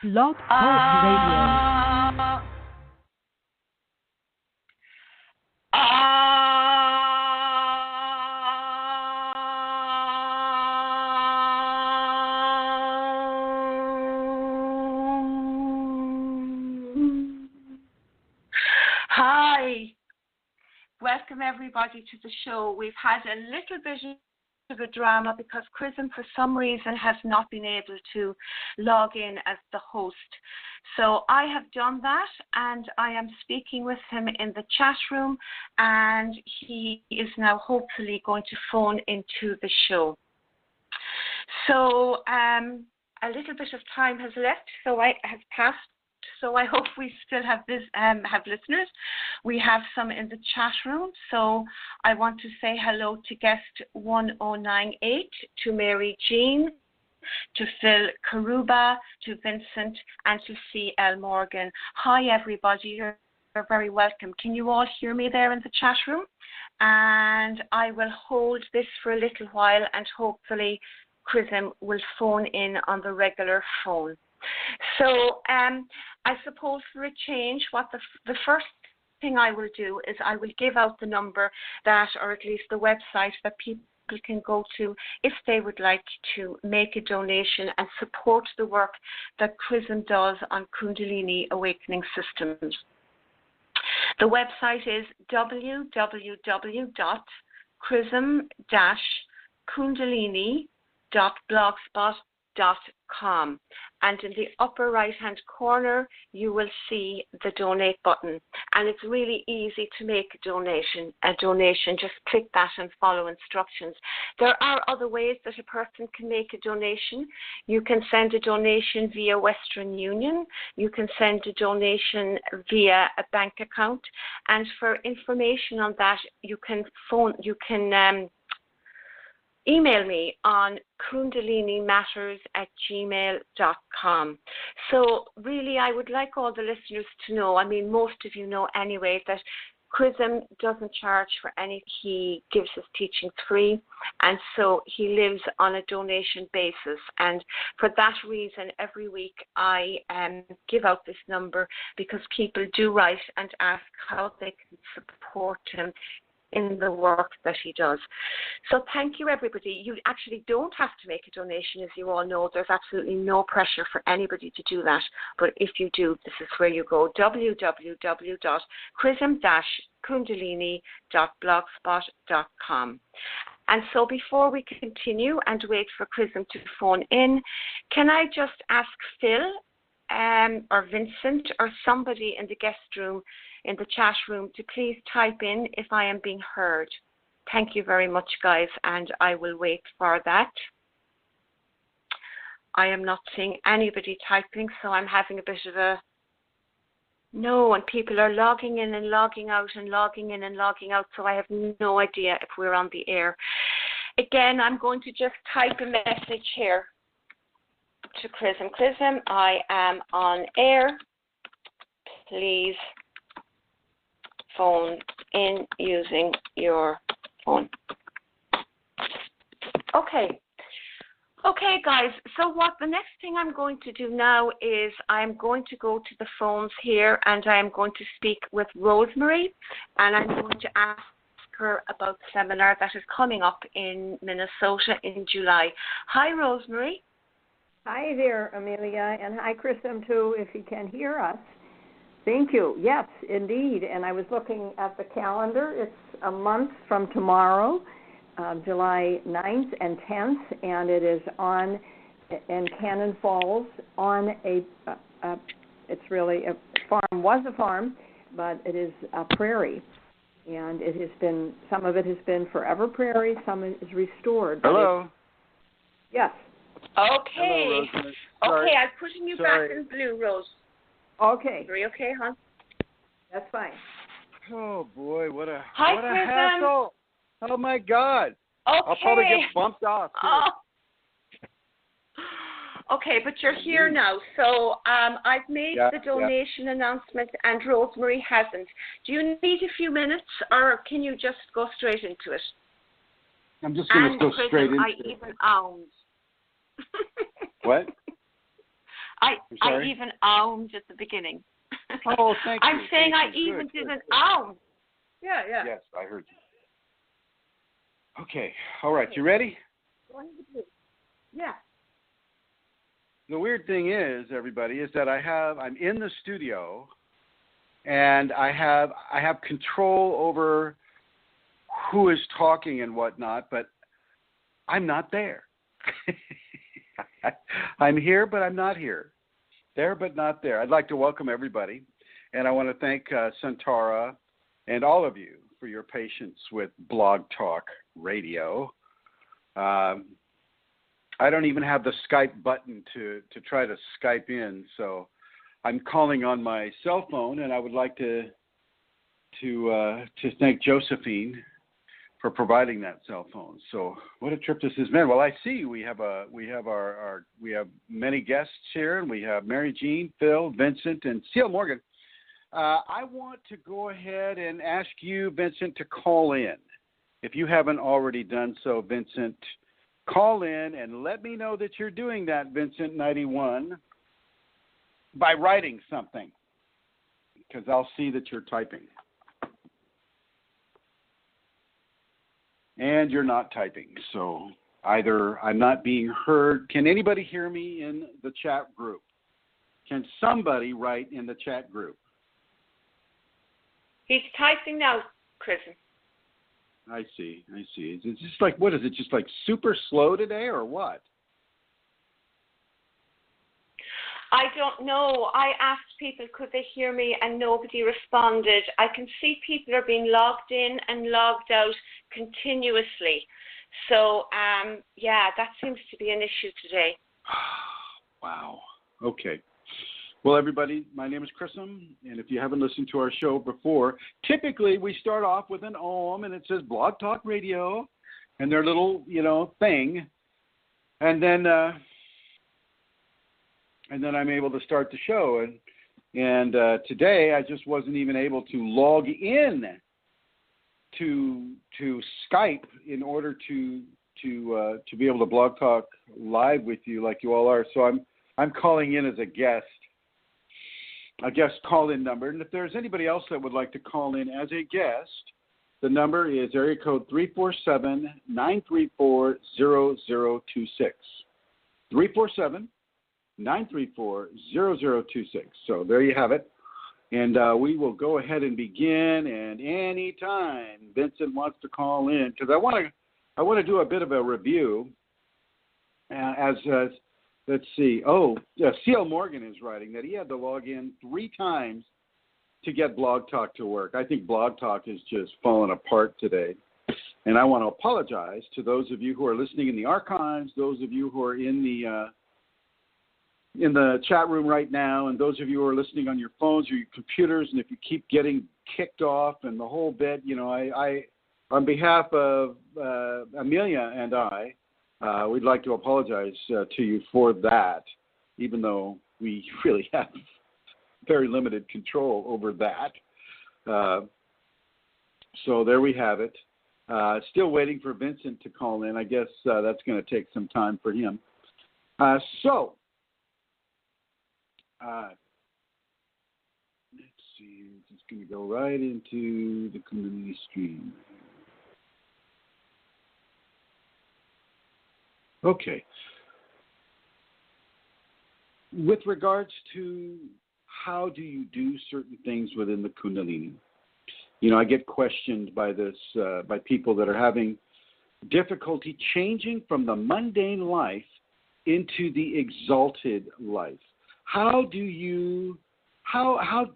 BlogTalk Radio. Hi, welcome everybody to the show. We've had a little bit of a drama because Chrism for some reason has not been able to log in as the host. So I have done that and I am speaking with him in the chat room, and he is now hopefully going to phone into the show. So a little bit of time has left, has passed. So I hope we still have listeners. We have some in the chat room. So I want to say hello to guest 1098, to Mary Jean, to Phil Karuba, to Vincent, and to C.L. Morgan. Hi, everybody. You're very welcome. Can you all hear me there in the chat room? And I will hold this for a little while, and hopefully Chrism will phone in on the regular phone. So I suppose for a change, what the first thing I will do is I will give out the number that, or at least the website that people can go to if they would like to make a donation and support the work that Chrism does on Kundalini Awakening Systems. The website is www.chrism-kundalini.blogspot.com, and in the upper right hand corner you will see the donate button, and it's really easy to make a donation. Just click that and follow instructions. There are other ways that a person can make a donation. You can send a donation via Western Union, you can send a donation via a bank account, and for information on that you can email me on kundalinimatters@gmail.com. So really, I would like all the listeners to know, I mean, most of you know anyway, that Chrism doesn't charge for any. He gives his teachings free, and so he lives on a donation basis. And for that reason, every week I give out this number because people do write and ask how they can support him in the work that he does. So thank you, everybody. You actually don't have to make a donation, as you all know. There's absolutely no pressure for anybody to do that. But if you do, this is where you go, www.chrism-kundalini.blogspot.com. And so before we continue and wait for Chrism to phone in, can I just ask Phil or Vincent or somebody in the guest room, in the chat room, to please type in if I am being heard. Thank you very much, guys, and I will wait for that. I am not seeing anybody typing, so I'm having a bit of a no, and people are logging in and logging out and logging in and logging out, so I have no idea if we're on the air. Again, I'm going to just type a message here to Chrism. Chrism, I am on air. Please phone in using your phone. Okay, guys, so what the next thing I'm going to do now is I'm going to go to the phones here, and I'm going to speak with Rosemary, and I'm going to ask her about the seminar that is coming up in Minnesota in July. Hi, Rosemary. Hi there, Amelia, and hi, Chrism, too, if you can hear us. Thank you. Yes, indeed. And I was looking at the calendar. It's a month from tomorrow, July 9th and 10th, and it is on in Cannon Falls on it's really a farm, was a farm, but it is a prairie. And it has been, some of it has been forever prairie, some is restored. Hello. Yes. Okay. Hello, okay, I'm putting you back in blue, Rose. Okay. Are you okay, hon? That's fine. Oh boy, what a Chrism. hassle! Oh my God! Okay. I'll probably get bumped off too. Okay, but you're here now, so I've made the donation announcement, and Rosemary hasn't. Do you need a few minutes, or can you just go straight into it? I'm just going to go straight into it. I even owned. What? I even owned at the beginning. Oh, thank you. I'm saying thank I you. even Good, did good, an good. own. Yeah. Yes, I heard you. Okay. All right. You ready? Yeah. The weird thing is, everybody, is that I'm in the studio, and I have control over who is talking and whatnot, but I'm not there. I'm here, but I'm not here. There, but not there. I'd like to welcome everybody, and I want to thank Santara and all of you for your patience with Blog Talk Radio. I don't even have the Skype button to try to Skype in, so I'm calling on my cell phone, and I would like to thank Josephine for providing that cell phone. So what a trip this has been. Well, I see we have many guests here, and we have Mary Jean, Phil, Vincent, and C.L. Morgan. I want to go ahead and ask you, Vincent, to call in. If you haven't already done so, Vincent, call in and let me know that you're doing that, Vincent91, by writing something, because I'll see that you're typing. And you're not typing, so either I'm not being heard. Can anybody hear me in the chat group? Can somebody write in the chat group? He's typing now, Chrism. I see. It's just like, what is it, just like super slow today or what? I don't know. I asked people could they hear me and nobody responded. I can see people are being logged in and logged out continuously. So, that seems to be an issue today. Wow. Okay. Well, everybody, my name is Chrism, and if you haven't listened to our show before, typically we start off with an OM, and it says Blog Talk Radio, and their little, thing, and then I'm able to start the show, and today I just wasn't even able to log in to Skype in order to be able to Blog Talk live with you like you all are. So I'm calling in as a guest call-in number. And if there's anybody else that would like to call in as a guest, the number is area code 347-934-0026. 347-934-0026. So there you have it. And we will go ahead and begin. And anytime Vincent wants to call in, because I want to do a bit of a review. Let's see. C.L. Morgan is writing that he had to log in 3 times to get Blog Talk to work. I think Blog Talk is just falling apart today. And I want to apologize to those of you who are listening in the archives, those of you who are in the chat room right now, and those of you who are listening on your phones or your computers, and if you keep getting kicked off and the whole bit, I on behalf of Amelia and I, we'd like to apologize to you for that, even though we really have very limited control over that. So there we have it. Still waiting for Vincent to call in. I guess that's going to take some time for him. Let's see. Just going to go right into the Kunalini stream. Okay. With regards to how do you do certain things within the Kundalini, I get questioned by by people that are having difficulty changing from the mundane life into the exalted life. How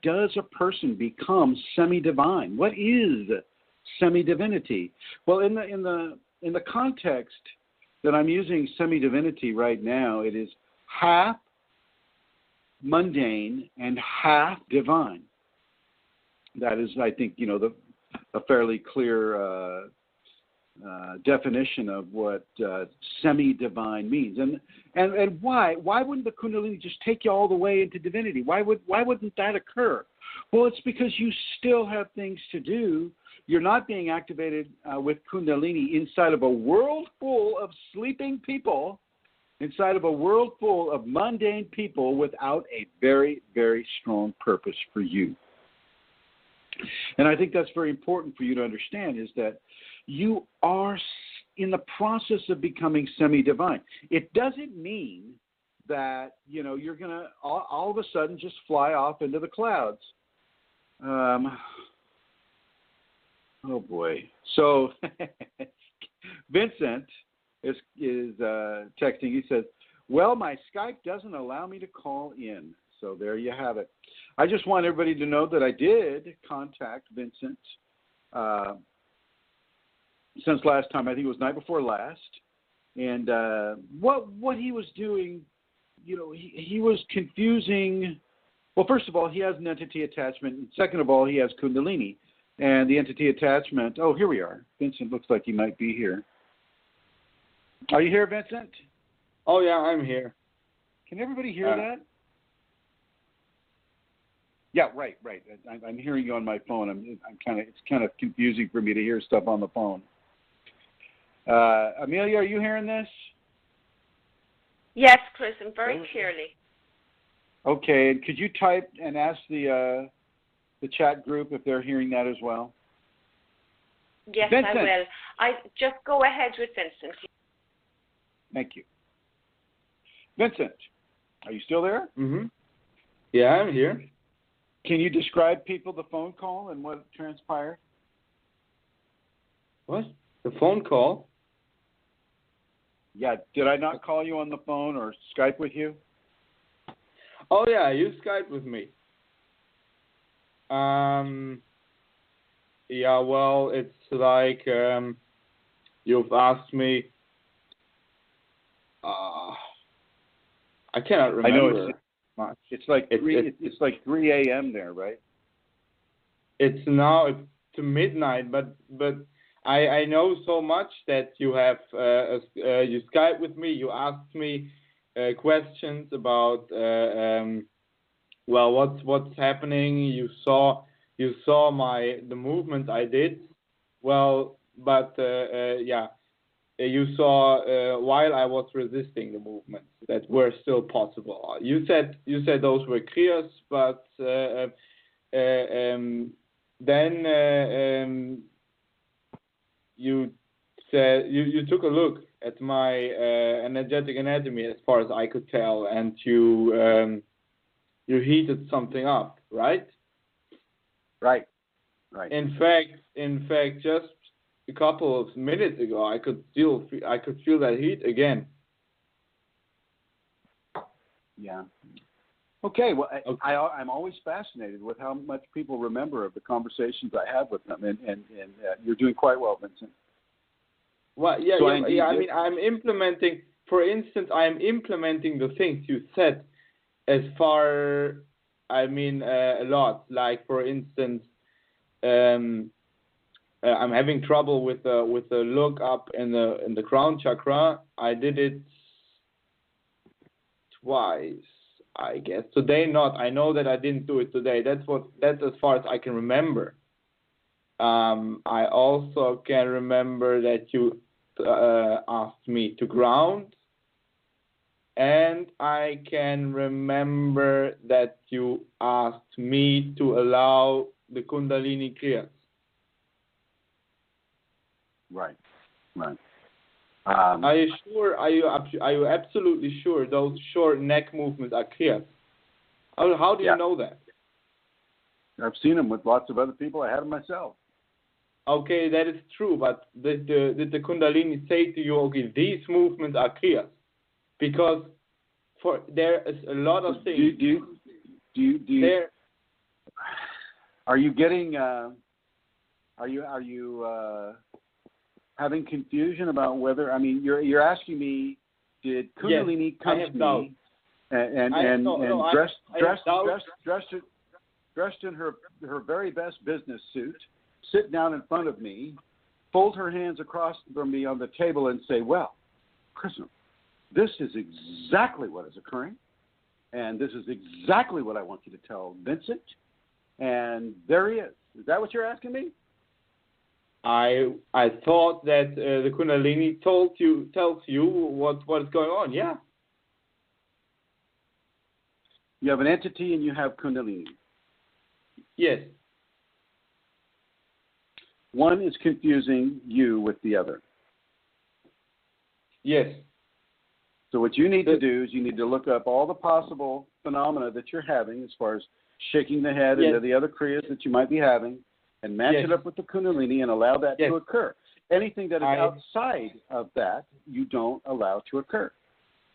does a person become semi-divine? What is semi-divinity? Well, in the context that I'm using semi-divinity right now, it is half mundane and half divine. That is, I think, a fairly clear definition of what semi-divine means. And why? Why wouldn't the Kundalini just take you all the way into divinity? Why wouldn't that occur? Well, it's because you still have things to do. You're not being activated with Kundalini inside of a world full of sleeping people inside of a world full of mundane people without a very, very strong purpose for you. And I think that's very important for you to understand, is that you are in the process of becoming semi-divine. It doesn't mean that, you're going to all of a sudden just fly off into the clouds. Oh, boy. So Vincent is texting. He says, well, my Skype doesn't allow me to call in. So there you have it. I just want everybody to know that I did contact Vincent since last time. I think it was night before last. And what he was doing, he was confusing. Well, first of all, he has an entity attachment. And second of all, he has Kundalini. And the entity attachment, oh, here we are. Vincent looks like he might be here. Are you here, Vincent? Oh, yeah, I'm here. Can everybody hear that? Yeah, right. I'm hearing you on my phone. It's kind of confusing for me to hear stuff on the phone. Amelia, are you hearing this? Yes, Chrism, very clearly. Okay, and could you type and ask the chat group if they're hearing that as well? Yes, Vincent. I will. I just go ahead with Vincent. Thank you. Vincent, are you still there? Mm-hmm. Yeah, I'm here. Can you describe people the phone call and what transpired? What? The phone call? Yeah, did I not call you on the phone or Skype with you? Oh, yeah, you Skyped with me. Yeah, well, it's like you've asked me. I cannot remember. I know it's like 3 a.m. there, right? It's now to midnight, but I know so much that you have you Skype with me. You asked me questions about what's happening. You saw the movement I did. Well, but you saw while I was resisting the movements that were still possible. You said those were kriyas, but then you said you took a look at my energetic anatomy as far as I could tell, and you heated something up, right? Right. In fact, just a couple of minutes ago, I could feel that heat again. Yeah. Okay. Well, I'm always fascinated with how much people remember of the conversations I have with them, and you're doing quite well, Vincent. Well, yeah. I mean, I'm implementing. For instance, I'm implementing the things you said. As far, a lot. Like, for instance, I'm having trouble with the look up in the crown chakra. I did it twice, I guess. Today not. I know that I didn't do it today. That's as far as I can remember. I also can remember that you asked me to ground, and I can remember that you asked me to allow the Kundalini kriyas. Right. Are you sure? Are you absolutely sure those short neck movements are kriyas? How do you know that? I've seen them with lots of other people. I had them myself. Okay, that is true. But did the Kundalini say to you, okay, these movements are kriyas? Because there is a lot of things. Do you there? Are you getting? Are you having confusion about whether? I mean, you're asking me, did Kunalini come to me and dressed in her very best business suit, sit down in front of me, fold her hands across from me on the table, and say, "Well, Chrism, this is exactly what is occurring, and this is exactly what I want you to tell Vincent." And there he is. Is that what you're asking me? I thought that the Kunalini tells you what is going on. Yeah, You have an entity and you have Kundalini. Yes. One is confusing you with the other. Yes. So what you need to do is you need to look up all the possible phenomena that you're having as far as shaking the head into the other kriyas that you might be having and match it up with the Kundalini and allow that to occur. Anything that is outside of that, you don't allow to occur.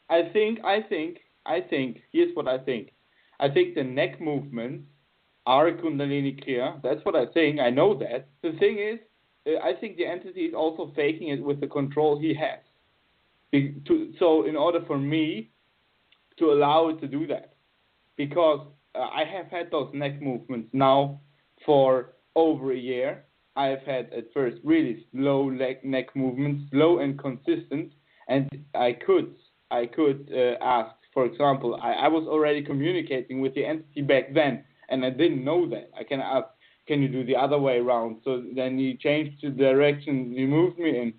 I think, here's what I think. I think the neck movements are a Kundalini Kriya. That's what I think. I know that. The thing is, I think the entity is also faking it with the control he has. So in order for me to allow it to do that, because I have had those neck movements now for over a year. I have had at first really slow neck movements, slow and consistent, and I could ask, for example, I was already communicating with the entity back then, and I didn't know that. I can ask, can you do the other way around? So then he changed the direction he moved me in,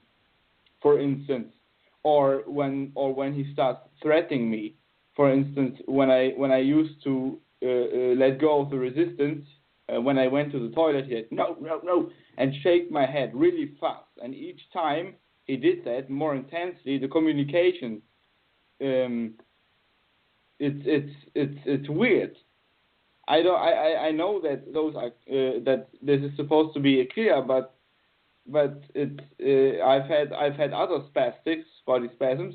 for instance. Or when he starts threatening me, for instance, when I used to let go of the resistance, when I went to the toilet, he said no, and shake my head really fast. And each time he did that more intensely, the communication, it's weird. I know that those are that this is supposed to be a clear, but I've had other spastics, body spasms,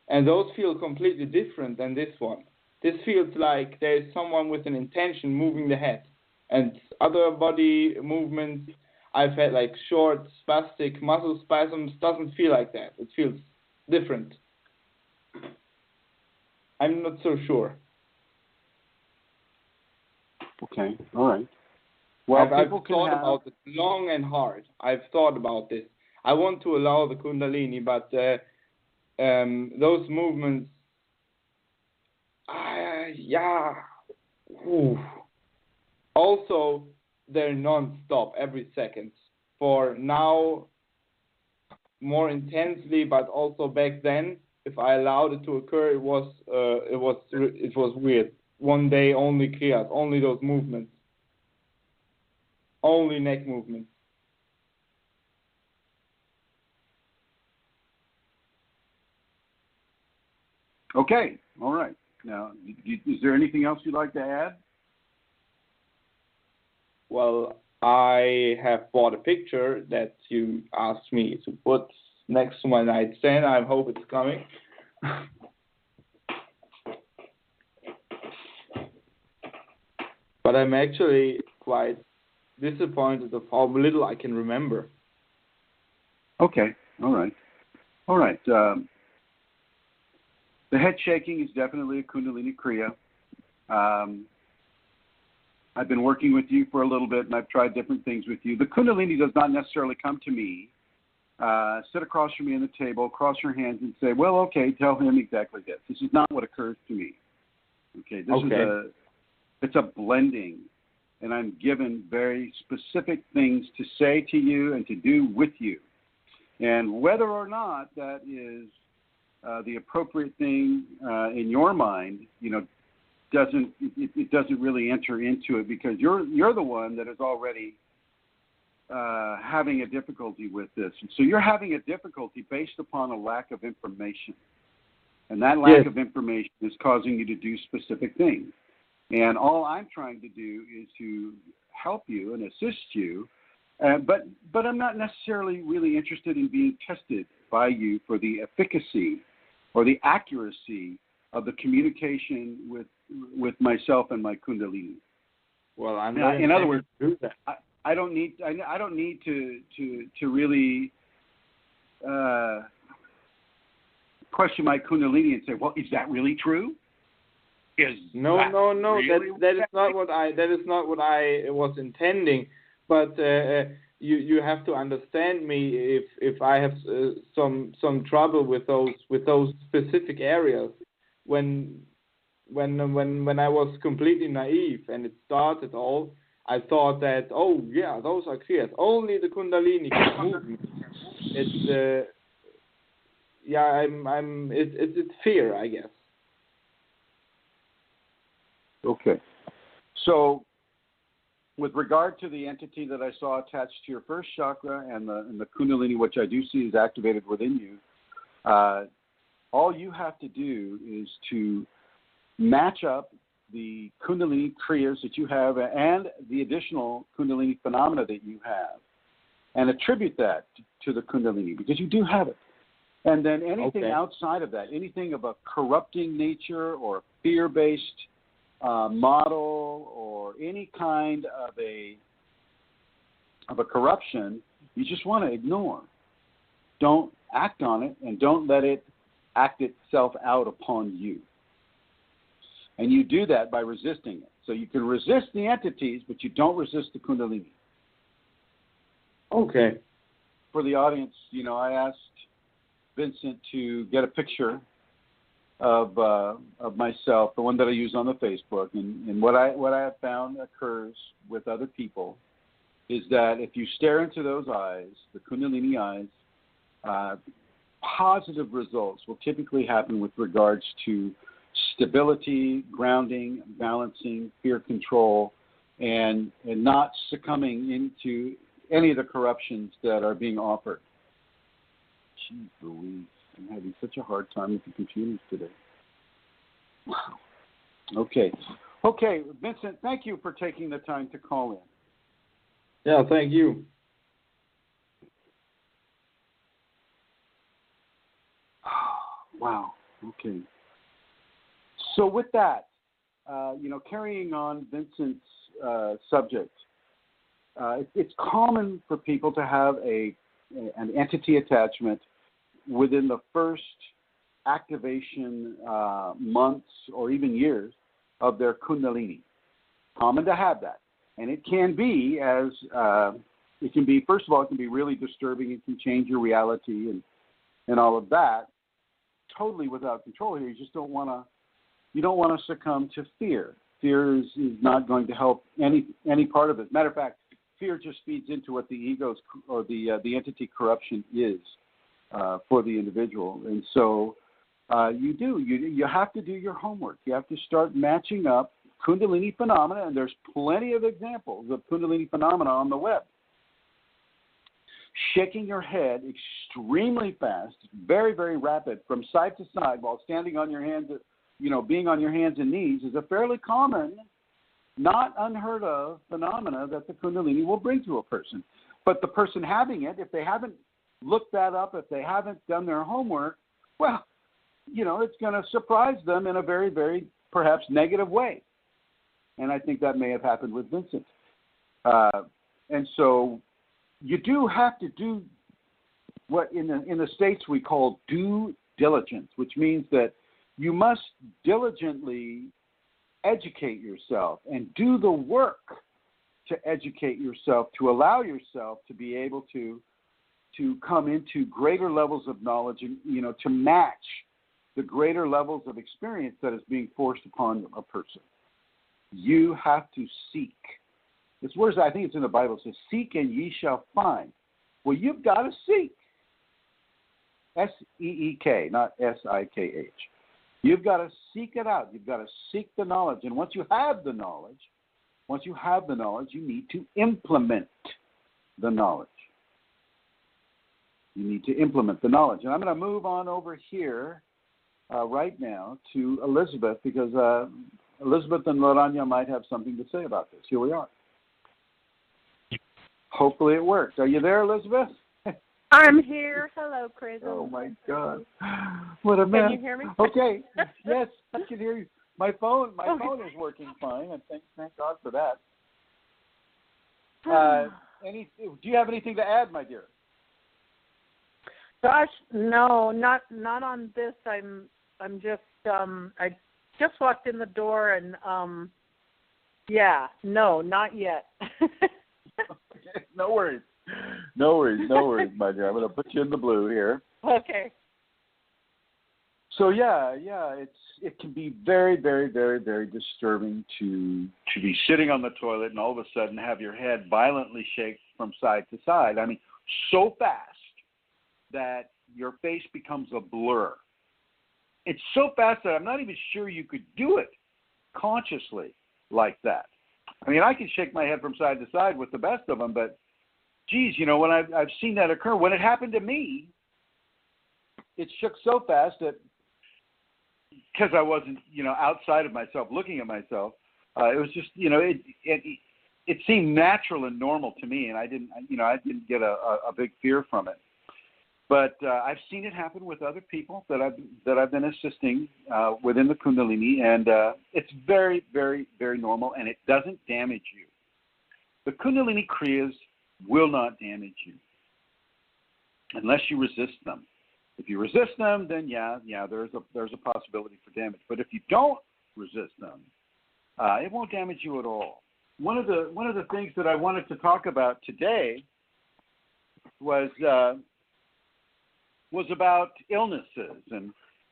and those feel completely different than this one. This feels like there is someone with an intention moving the head, and other body movements I've had, like short spastic muscle spasms, doesn't feel like that. It feels different. I'm not so sure. Okay, all right. Well, I've thought about it long and hard. I've thought about this. I want to allow the Kundalini, but those movements, also, they're non-stop every second. For now, more intensely, but also back then, if I allowed it to occur, it was weird. One day only kriyas, only those movements. Only neck movements. Okay, all right. Now, is there anything else you'd like to add? Well, I have bought a picture that you asked me to put next to my nightstand. I hope it's coming. But I'm actually quite disappointed of how little I can remember. Okay, all right. All right. The head shaking is definitely a Kundalini Kriya. I've been working with you for a little bit, and I've tried different things with you. The Kundalini does not necessarily come to me, sit across from me on the table, cross your hands, and say, well, okay, tell him exactly this. This is not what occurs to me. Okay, it's a blending, and I'm given very specific things to say to you and to do with you. And whether or not that is the appropriate thing in your mind, it doesn't really enter into it, because you're the one that is already having a difficulty with this. And so you're having a difficulty based upon a lack of information. And that lack of information is causing you to do specific things. And all I'm trying to do is to help you and assist you, but I'm not necessarily really interested in being tested by you for the efficacy or the accuracy of the communication with myself and my Kundalini. Well, I'm now, in other words, do that. I don't need to really question my Kundalini and say, well, is that really true? No. That is not what I was intending. But you have to understand me if I have some trouble with those specific areas. When I was completely naive and it started all, I thought that those are clear. Only the Kundalini can move me. It's it's fear, I guess. Okay. So with regard to the entity that I saw attached to your first chakra and the Kundalini, which I do see is activated within you, all you have to do is to match up the Kundalini kriyas that you have and the additional Kundalini phenomena that you have and attribute that to the Kundalini, because you do have it. And then anything outside of that, anything of a corrupting nature or fear-based model or any kind of a corruption, you just want to ignore. Don't act on it, and don't let it act itself out upon you. And you do that by resisting it. So you can resist the entities, but you don't resist the Kundalini. Okay. For the audience, I asked Vincent to get a picture of myself, the one that I use on the Facebook, and what I have found occurs with other people is that if you stare into those eyes, the Kundalini eyes, positive results will typically happen with regards to stability, grounding, balancing, fear control, and not succumbing into any of the corruptions that are being offered. Jeez Louise, I'm having such a hard time with the computers today. Wow. Okay, Vincent, thank you for taking the time to call in. Yeah, thank you. Wow. Okay. So with that, carrying on Vincent's subject, it's common for people to have an entity attachment within the first activation months or even years of their Kundalini. Common to have that. And it can be first of all, it can be really disturbing. It can change your reality and all of that. Totally without control here. You just don't want to succumb to fear. Fear is not going to help any part of it. Matter of fact, fear just feeds into what the ego's or the entity corruption is for the individual. And so you have to do your homework. You have to start matching up Kundalini phenomena, and there's plenty of examples of Kundalini phenomena on the web. Shaking your head extremely fast, very, very rapid, from side to side while standing on your hands, being on your hands and knees is a fairly common, not unheard of phenomena that the Kundalini will bring to a person. But the person having it, if they haven't looked that up, if they haven't done their homework, well, it's going to surprise them in a very, very perhaps negative way. And I think that may have happened with Vincent. And so you do have to do what in the States we call due diligence, which means that you must diligently educate yourself and do the work to educate yourself, to allow yourself to be able to come into greater levels of knowledge and, to match the greater levels of experience that is being forced upon a person. You have to seek. This word, I think it's in the Bible, it says, seek and ye shall find. Well, you've got to seek. S-E-E-K, not S-I-K-H. You've got to seek it out. You've got to seek the knowledge. And once you have the knowledge, you need to implement the knowledge. You need to implement the knowledge. And I'm going to move on over here right now to Elizabeth, because Elizabeth and Loranya might have something to say about this. Here we are. Hopefully it works. Are you there, Elizabeth? I'm here. Hello, Chrism. Oh, my God. What a mess. Can you hear me? Okay. Yes, I can hear you. My phone is working fine, and thank God for that. Do you have anything to add, my dear? Gosh, no, not on this. I'm just I just walked in the door and no, not yet. Okay, no worries, my dear. I'm going to put you in the blue here. Okay. So it can be very, very, very, very disturbing to be sitting on the toilet and all of a sudden have your head violently shake from side to side. I mean, so fast that your face becomes a blur. It's so fast that I'm not even sure you could do it consciously like that. I mean, I can shake my head from side to side with the best of them, but geez, you know, when I've seen that occur, when it happened to me, it shook so fast that because I wasn't, you know, outside of myself, looking at myself, it was just, you know, it seemed natural and normal to me, and I didn't get a big fear from it. But I've seen it happen with other people that I've been assisting within the Kundalini, and it's very, very, very normal, and it doesn't damage you. The Kundalini Kriyas will not damage you unless you resist them. If you resist them, then yeah, there's a possibility for damage. But if you don't resist them, it won't damage you at all. One of the things that I wanted to talk about today was about illnesses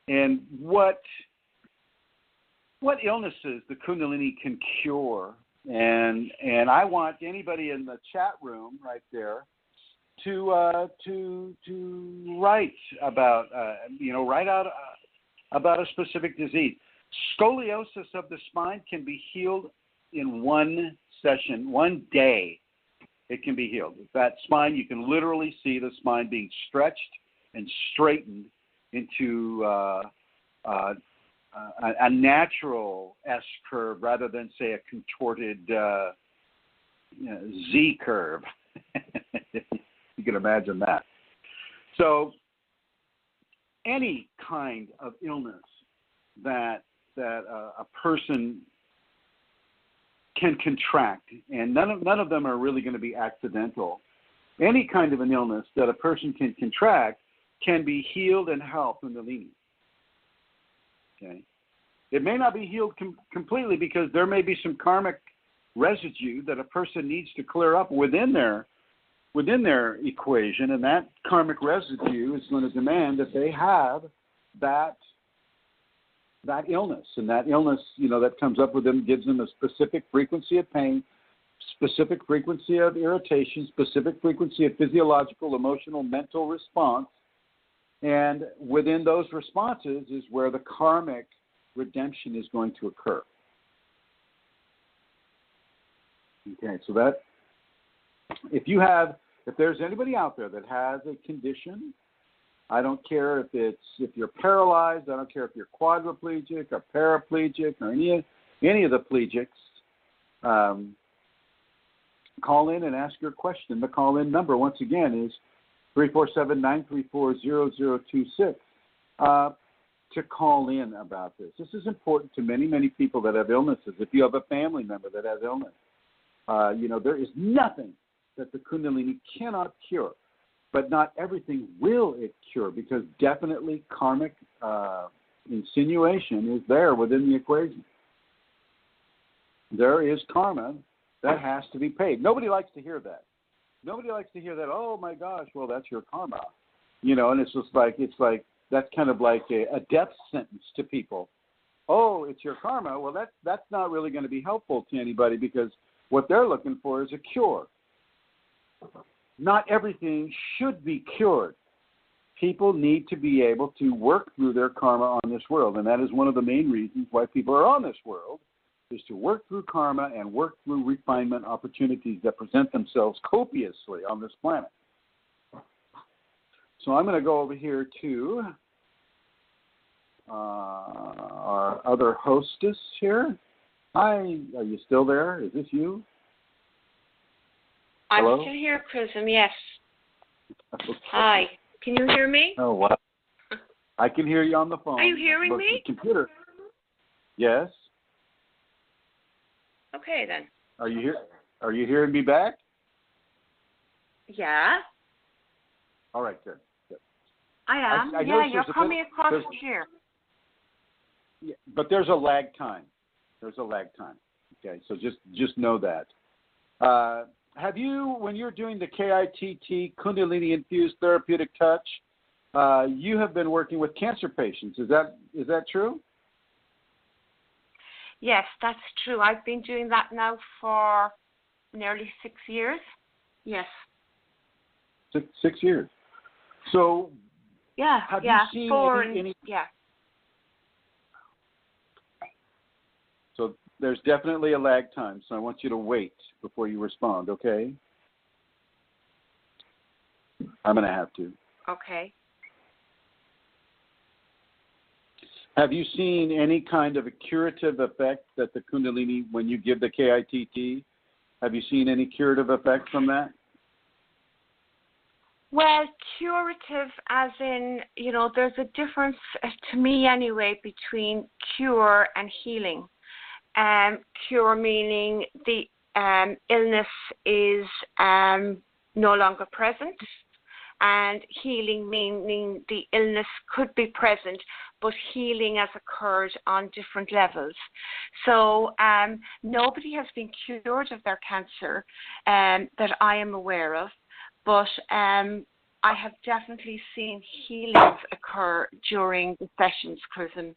and what illnesses the Kundalini can cure. And I want anybody in the chat room right there to write about write out about a specific disease. Scoliosis of the spine can be healed in one session, one day. It can be healed. That spine, you can literally see the spine being stretched and straightened into a natural S curve rather than, say, a contorted Z curve. You can imagine that. So any kind of illness that a person can contract, and none of them are really going to be accidental. Any kind of an illness that a person can contract can be healed and helped in the Kundalini. Okay, it may not be healed completely because there may be some karmic residue that a person needs to clear up within their equation, and that karmic residue is going to demand that they have that illness, and that illness, you know, that comes up with them gives them a specific frequency of pain, specific frequency of irritation, specific frequency of physiological, emotional, mental response, and within those responses is where the karmic redemption is going to occur. Okay, so that if there's anybody out there that has a condition, I don't care if you're paralyzed, I don't care if you're quadriplegic or paraplegic or any of the plegics, call in and ask your question. The call-in number, once again, is 347-934-0026 to call in about this. This is important to many, many people that have illnesses. If you have a family member that has illness, there is nothing that the Kundalini cannot cure. But not everything will it cure, because definitely karmic insinuation is there within the equation. There is karma that has to be paid. Nobody likes to hear that. Nobody likes to hear that, oh my gosh, well, that's your karma. And it's like that's kind of like a death sentence to people. Oh, it's your karma. Well, that's not really going to be helpful to anybody, because what they're looking for is a cure. Not everything should be cured. People need to be able to work through their karma on this world, and that is one of the main reasons why people are on this world, is to work through karma and work through refinement opportunities that present themselves copiously on this planet. So I'm going to go over here to our other hostess here. Hi, are you still there? Is this you? Hello? I'm still here, Chrism, yes. Okay. Hi. Can you hear me? Oh, wow. I can hear you on the phone. Are you hearing me? The computer. Yes. Okay, then. Are you hearing me back? Yeah. All right, good. I am. You're coming across here. Yeah, but there's a lag time. Okay, so just know that. Have you, when you're doing the KITT, Kundalini Infused Therapeutic Touch, you have been working with cancer patients. Is that true? Yes, that's true. I've been doing that now for nearly 6 years. Yes. 6 years. So have you seen any? Yeah. So there's definitely a lag time, so I want you to wait before you respond, okay? I'm going to have to. Okay. Have you seen any kind of a curative effect that the Kundalini, when you give the KITT, have you seen any curative effect from that? Well, curative as in, there's a difference, to me anyway, between cure and healing. Cure meaning the illness is no longer present, and healing meaning the illness could be present, but healing has occurred on different levels. So nobody has been cured of their cancer that I am aware of, but I have definitely seen healings occur during the sessions, Chrism.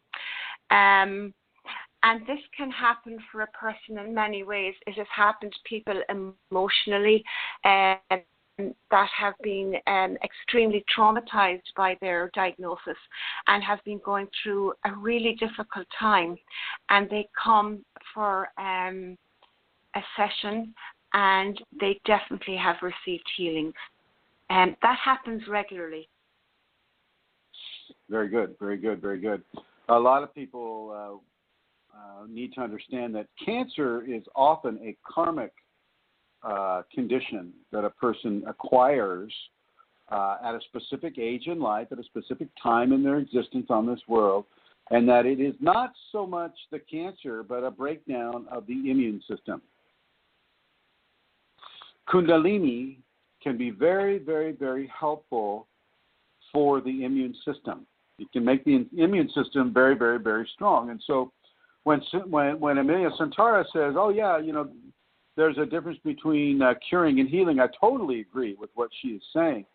And this can happen for a person in many ways. It has happened to people emotionally that have been extremely traumatized by their diagnosis and have been going through a really difficult time. And they come for a session and they definitely have received healing. And that happens regularly. Very good, very good, very good. A lot of people need to understand that cancer is often a karmic condition that a person acquires at a specific age in life, at a specific time in their existence on this world, and that it is not so much the cancer, but a breakdown of the immune system. Kundalini can be very, very, very helpful for the immune system. It can make the immune system very, very, very strong. And so when Amelia Santara says, oh, yeah, there's a difference between curing and healing, I totally agree with what she is saying.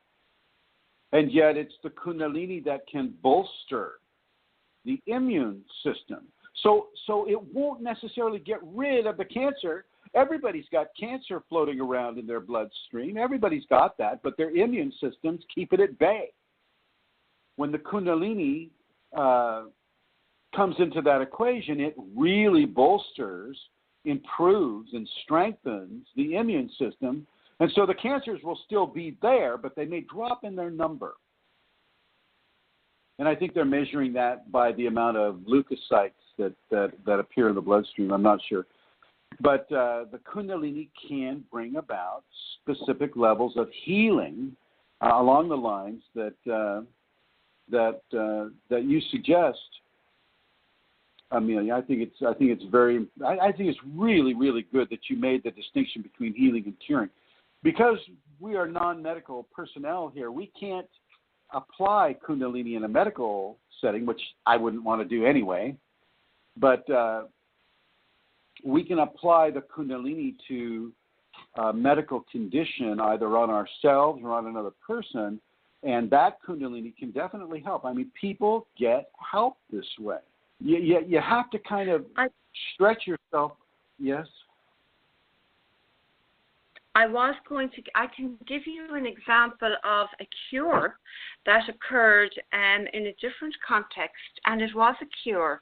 And yet it's the Kundalini that can bolster the immune system. So it won't necessarily get rid of the cancer. Everybody's got cancer floating around in their bloodstream. Everybody's got that, but their immune systems keep it at bay. When the Kundalini comes into that equation, it really bolsters, improves, and strengthens the immune system. And so the cancers will still be there, but they may drop in their number. And I think they're measuring that by the amount of leukocytes that appear in the bloodstream. I'm not sure. But the Kundalini can bring about specific levels of healing along the lines that you suggest, Amelia. I think it's really, really good that you made the distinction between healing and curing, because we are non-medical personnel here. We can't apply Kundalini in a medical setting, which I wouldn't want to do anyway. But we can apply the Kundalini to a medical condition, either on ourselves or on another person, and that Kundalini can definitely help. I mean, people get help this way. You have to kind of stretch yourself. Yes? I can give you an example of a cure that occurred in a different context, and it was a cure.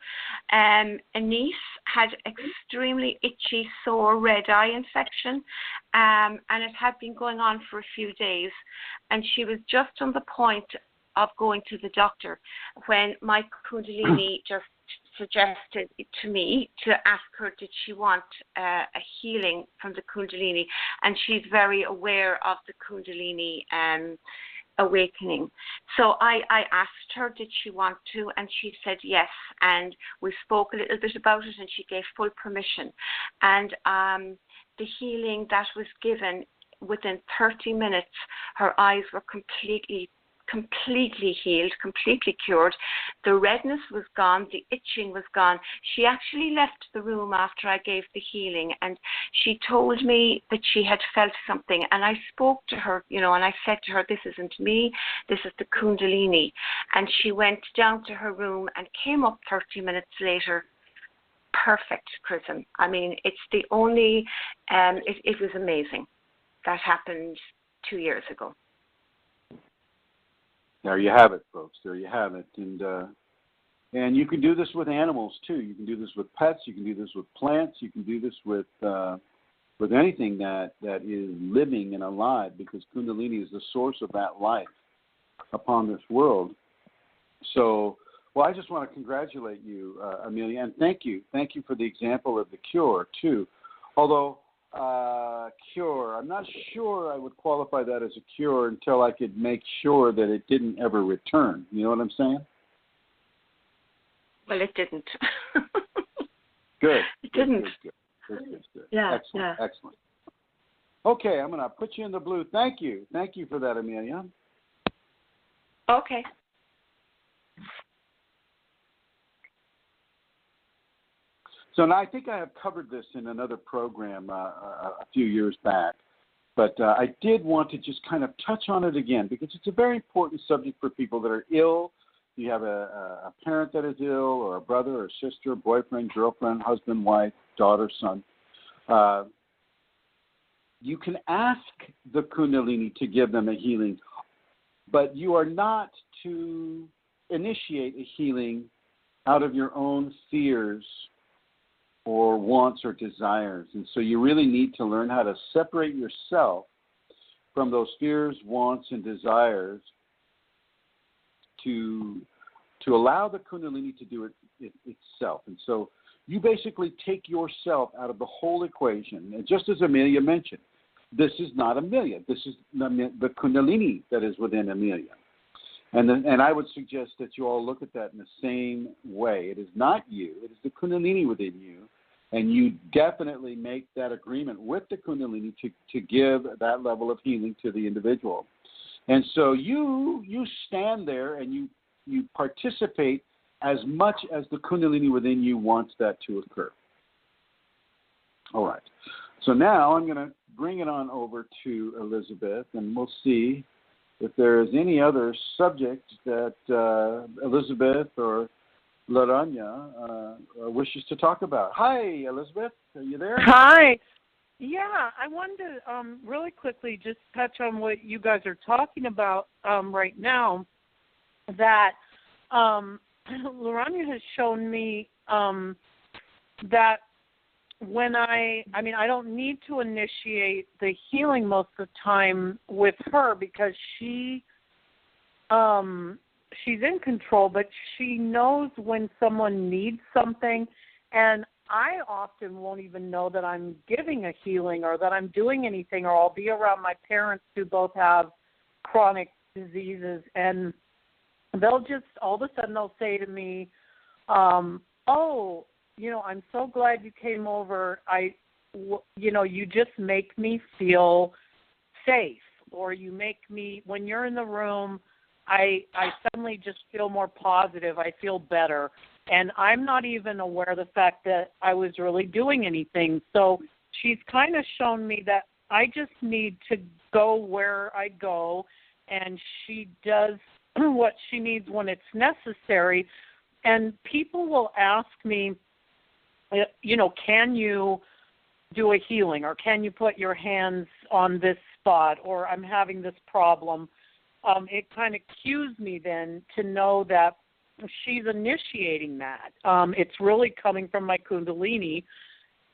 A niece had extremely itchy, sore red eye infection, and it had been going on for a few days, and she was just on the point of going to the doctor when my Kundalini just suggested to me to ask her, did she want a healing from the Kundalini? And she's very aware of the Kundalini awakening. So I asked her, did she want to? And she said yes. And we spoke a little bit about it, and she gave full permission. And the healing that was given, within 30 minutes, her eyes were completely healed, completely cured. The redness was gone, the itching was gone. She actually left the room after I gave the healing, and she told me that she had felt something, and I spoke to her, and I said to her, this isn't me, this is the Kundalini. And she went down to her room and came up 30 minutes later. Perfect, Chrism. I mean, it's the only, it was amazing. That happened 2 years ago. There you have it, folks. There you have it. And And you can do this with animals too. You can do this with pets. You can do this with plants. You can do this with anything that is living and alive, because Kundalini is the source of that life upon this world. So, well, I just want to congratulate you, Amelia, and thank you. Thank you for the example of the cure too. Although cure, I'm not sure I would qualify that as a cure until I could make sure that it didn't ever return. You know what I'm saying? Well, it didn't. Good. It didn't. Good. Yeah. Excellent. Excellent. Okay, I'm going to put you in the blue. Thank you. Thank you for that, Amelia. Okay. So now I think I have covered this in another program a few years back, but I did want to just kind of touch on it again, because it's a very important subject for people that are ill. You have a parent that is ill, or a brother or sister, boyfriend, girlfriend, husband, wife, daughter, son. You can ask the Kundalini to give them a healing, but you are not to initiate a healing out of your own fears or wants or desires. And so you really need to learn how to separate yourself from those fears, wants, and desires to allow the Kundalini to do it itself. And so you basically take yourself out of the whole equation. And just as Amelia mentioned, this is not Amelia. This is the Kundalini that is within Amelia. And I would suggest that you all look at that in the same way. It is not you. It is the Kundalini within you. And you definitely make that agreement with the Kundalini to give that level of healing to the individual. And so you stand there and you participate as much as the Kundalini within you wants that to occur. All right. So now I'm going to bring it on over to Elizabeth, and we'll see if there is any other subject that Elizabeth or Laranya wishes to talk about. Hi, Elizabeth. Are you there? Hi. Yeah, I wanted to really quickly just touch on what you guys are talking about right now, that Laranya has shown me that when I don't need to initiate the healing most of the time with her, because she's in control, but she knows when someone needs something, and I often won't even know that I'm giving a healing or that I'm doing anything, or I'll be around my parents who both have chronic diseases, and they'll just, all of a sudden they'll say to me, oh, I'm so glad you came over. You just make me feel safe, or you make me, when you're in the room, I suddenly just feel more positive. I feel better. And I'm not even aware of the fact that I was really doing anything. So she's kind of shown me that I just need to go where I go, and she does what she needs when it's necessary. And people will ask me, can you do a healing, or can you put your hands on this spot, or I'm having this problem. It kind of cues me then to know that she's initiating that. It's really coming from my Kundalini,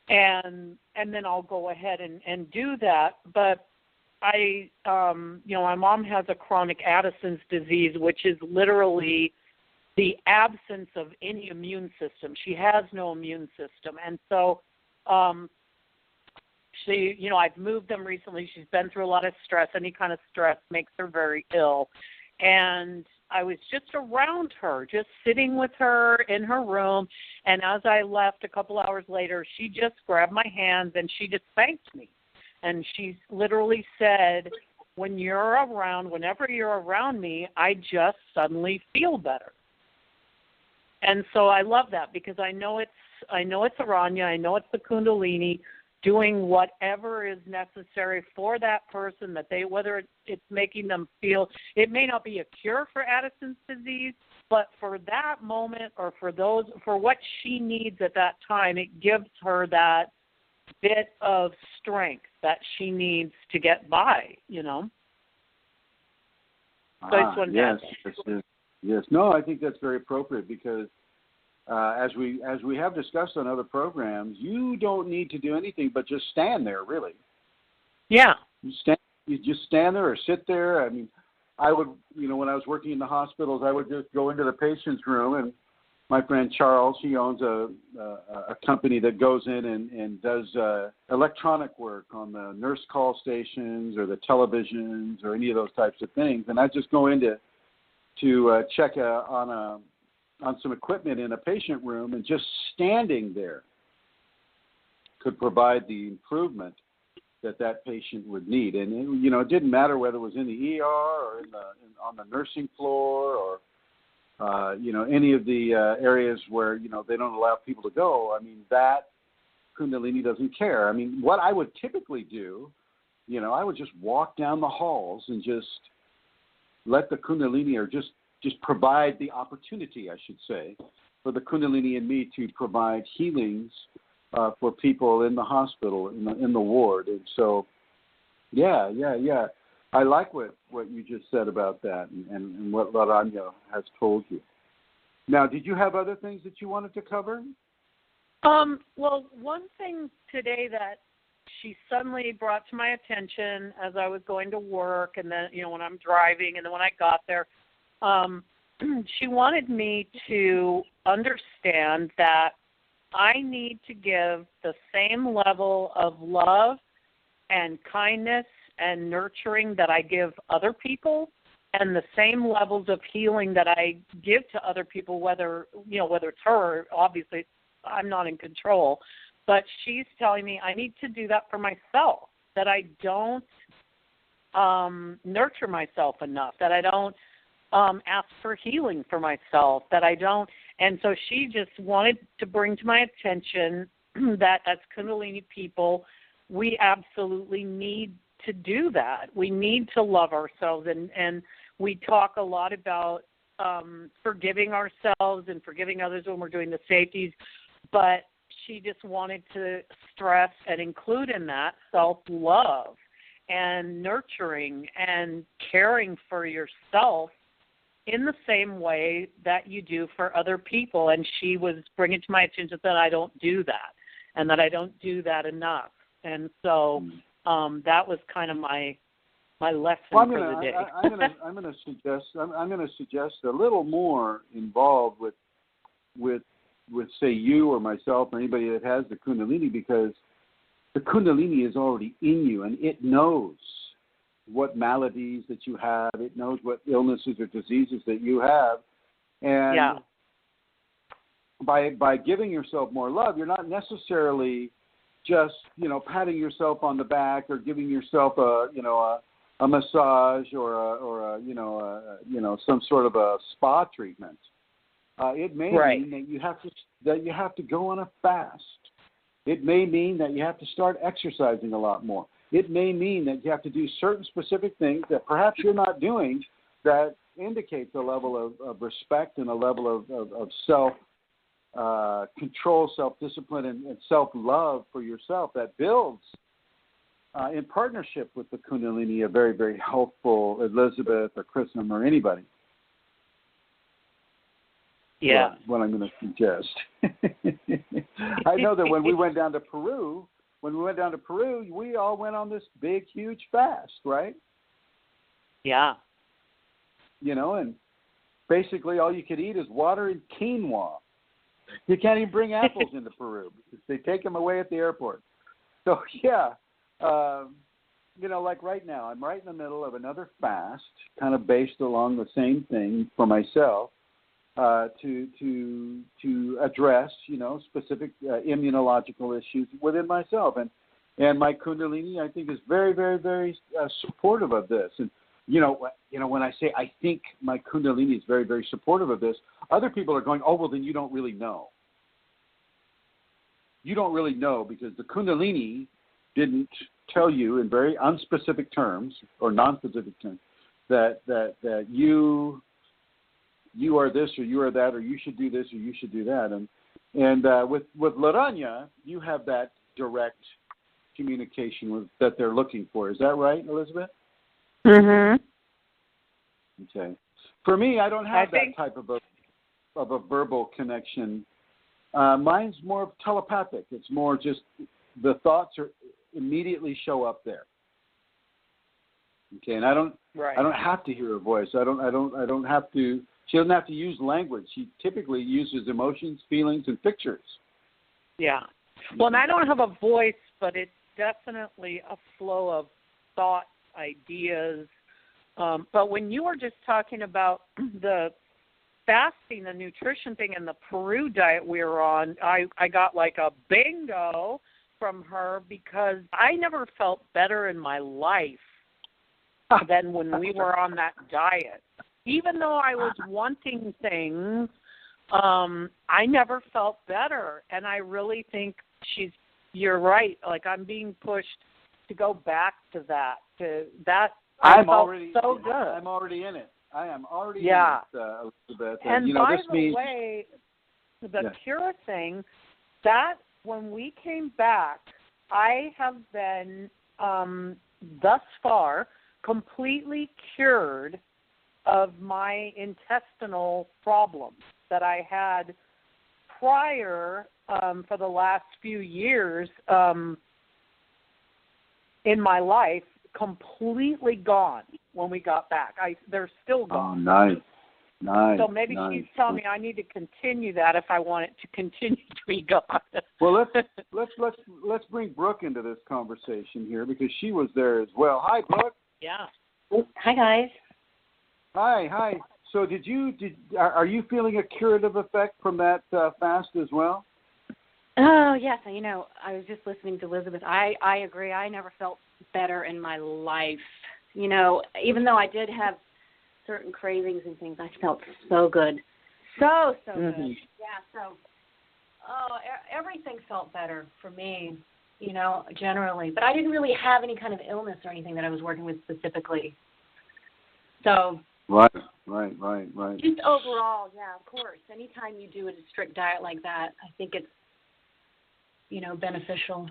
and then I'll go ahead and do that. But my mom has a chronic Addison's disease, which is literally the absence of any immune system. She has no immune system. And so I've moved them recently. She's been through a lot of stress. Any kind of stress makes her very ill. And I was just around her, just sitting with her in her room. And as I left a couple hours later, she just grabbed my hands and she just thanked me. And she literally said, whenever you're around me, I just suddenly feel better. And so I love that, because I know it's Aranya, I know it's the Kundalini doing whatever is necessary for that person, whether it's making them feel, it may not be a cure for Addison's disease, but for that moment, or for what she needs at that time, it gives her that bit of strength that she needs to get by, So I just wanted to add that. Yes. No, I think that's very appropriate, because as we have discussed on other programs, you don't need to do anything but just stand there, really. Yeah. You just stand there or sit there. I mean, I would, when I was working in the hospitals, I would just go into the patient's room, and my friend Charles, he owns a company that goes in and does electronic work on the nurse call stations or the televisions or any of those types of things. And I just go in to check on some equipment in a patient room, and just standing there could provide the improvement that patient would need. And it didn't matter whether it was in the ER or on the nursing floor or any of the areas where they don't allow people to go. I mean, that Kundalini doesn't care. I mean, what I would typically do, I would just walk down the halls and just let the Kundalini, or just provide the opportunity, I should say, for the Kundalini in me to provide healings for people in the hospital, in the ward. And so, yeah. I like what you just said about that, and what Laranya has told you. Now, did you have other things that you wanted to cover? Well, one thing today that she suddenly brought to my attention as I was going to work, and then, when I'm driving, and then when I got there, she wanted me to understand that I need to give the same level of love and kindness and nurturing that I give other people, and the same levels of healing that I give to other people, whether it's her. Obviously, I'm not in control, but she's telling me I need to do that for myself, that I don't nurture myself enough, that I don't ask for healing for myself, that I don't. And so she just wanted to bring to my attention that as Kundalini people, we absolutely need to do that. We need to love ourselves, and we talk a lot about forgiving ourselves and forgiving others when we're doing the safeties, but she just wanted to stress and include in that self-love and nurturing and caring for yourself in the same way that you do for other people. And she was bringing to my attention that I don't do that, and that I don't do that enough. And so that was kind of my lesson for the day. I'm going to suggest a little more involved with say you or myself or anybody that has the Kundalini, because the Kundalini is already in you, and it knows what maladies that you have. It knows what illnesses or diseases that you have. And by giving yourself more love, you're not necessarily just, patting yourself on the back or giving yourself a massage or some sort of a spa treatment. It may mean that you have to go on a fast. It may mean that you have to start exercising a lot more. It may mean that you have to do certain specific things that perhaps you're not doing, that indicates a level of respect and a level of self-control, self-discipline, and self-love for yourself that builds, in partnership with the Kundalini, a very, very helpful Elizabeth or Chrism or anybody. Yeah. What I'm going to suggest. I know that when we went down to Peru, we all went on this big, huge fast, right? Yeah. And basically all you could eat is water and quinoa. You can't even bring apples into Peru because they take them away at the airport. So, like right now, I'm right in the middle of another fast, kind of based along the same thing for myself, to address, specific immunological issues within myself. And my Kundalini, I think, is very, very, very supportive of this. And, when I say I think my Kundalini is very, very supportive of this, other people are going, oh, well, then you don't really know. You don't really know, because the Kundalini didn't tell you in very unspecific terms or non-specific terms that you are this or you are that, or you should do this or you should do that. And with Laranya, you have that direct communication that they're looking for. Is that right, Elizabeth? Mm-hmm. Okay. For me, I don't have that type of a verbal connection Mine's more telepathic. It's more just the thoughts immediately show up there. Okay, and I don't have to hear her voice. I don't have to. She doesn't have to use language. She typically uses emotions, feelings, and pictures. Yeah. Well, and I don't have a voice, but it's definitely a flow of thoughts, ideas. But when you were just talking about the fasting, the nutrition thing, and the Peru diet we were on, I got like a bingo from her because I never felt better in my life than when we were on that diet. Even though I was wanting things, I never felt better. And I really think you're right. Like, I'm being pushed to go back to that. I felt so good. I'm already in it. I am already in it, Elizabeth. And by the way, the Cura thing, that when we came back, I have been thus far completely cured of my intestinal problems that I had prior for the last few years in my life, completely gone when we got back. They're still gone. Oh, nice. So maybe she's telling me I need to continue that if I want it to continue to be gone. Well, let's bring Brooke into this conversation here because she was there as well. Hi, Brooke. Yeah. Hi, guys. Hi. So are you feeling a curative effect from that fast as well? Oh, yes. I was just listening to Elizabeth. I agree. I never felt better in my life. Even though I did have certain cravings and things, I felt so good. So good. Yeah, so everything felt better for me, generally. But I didn't really have any kind of illness or anything that I was working with specifically. So Right. just overall, yeah, of course. Anytime you do a strict diet like that, I think it's, beneficial.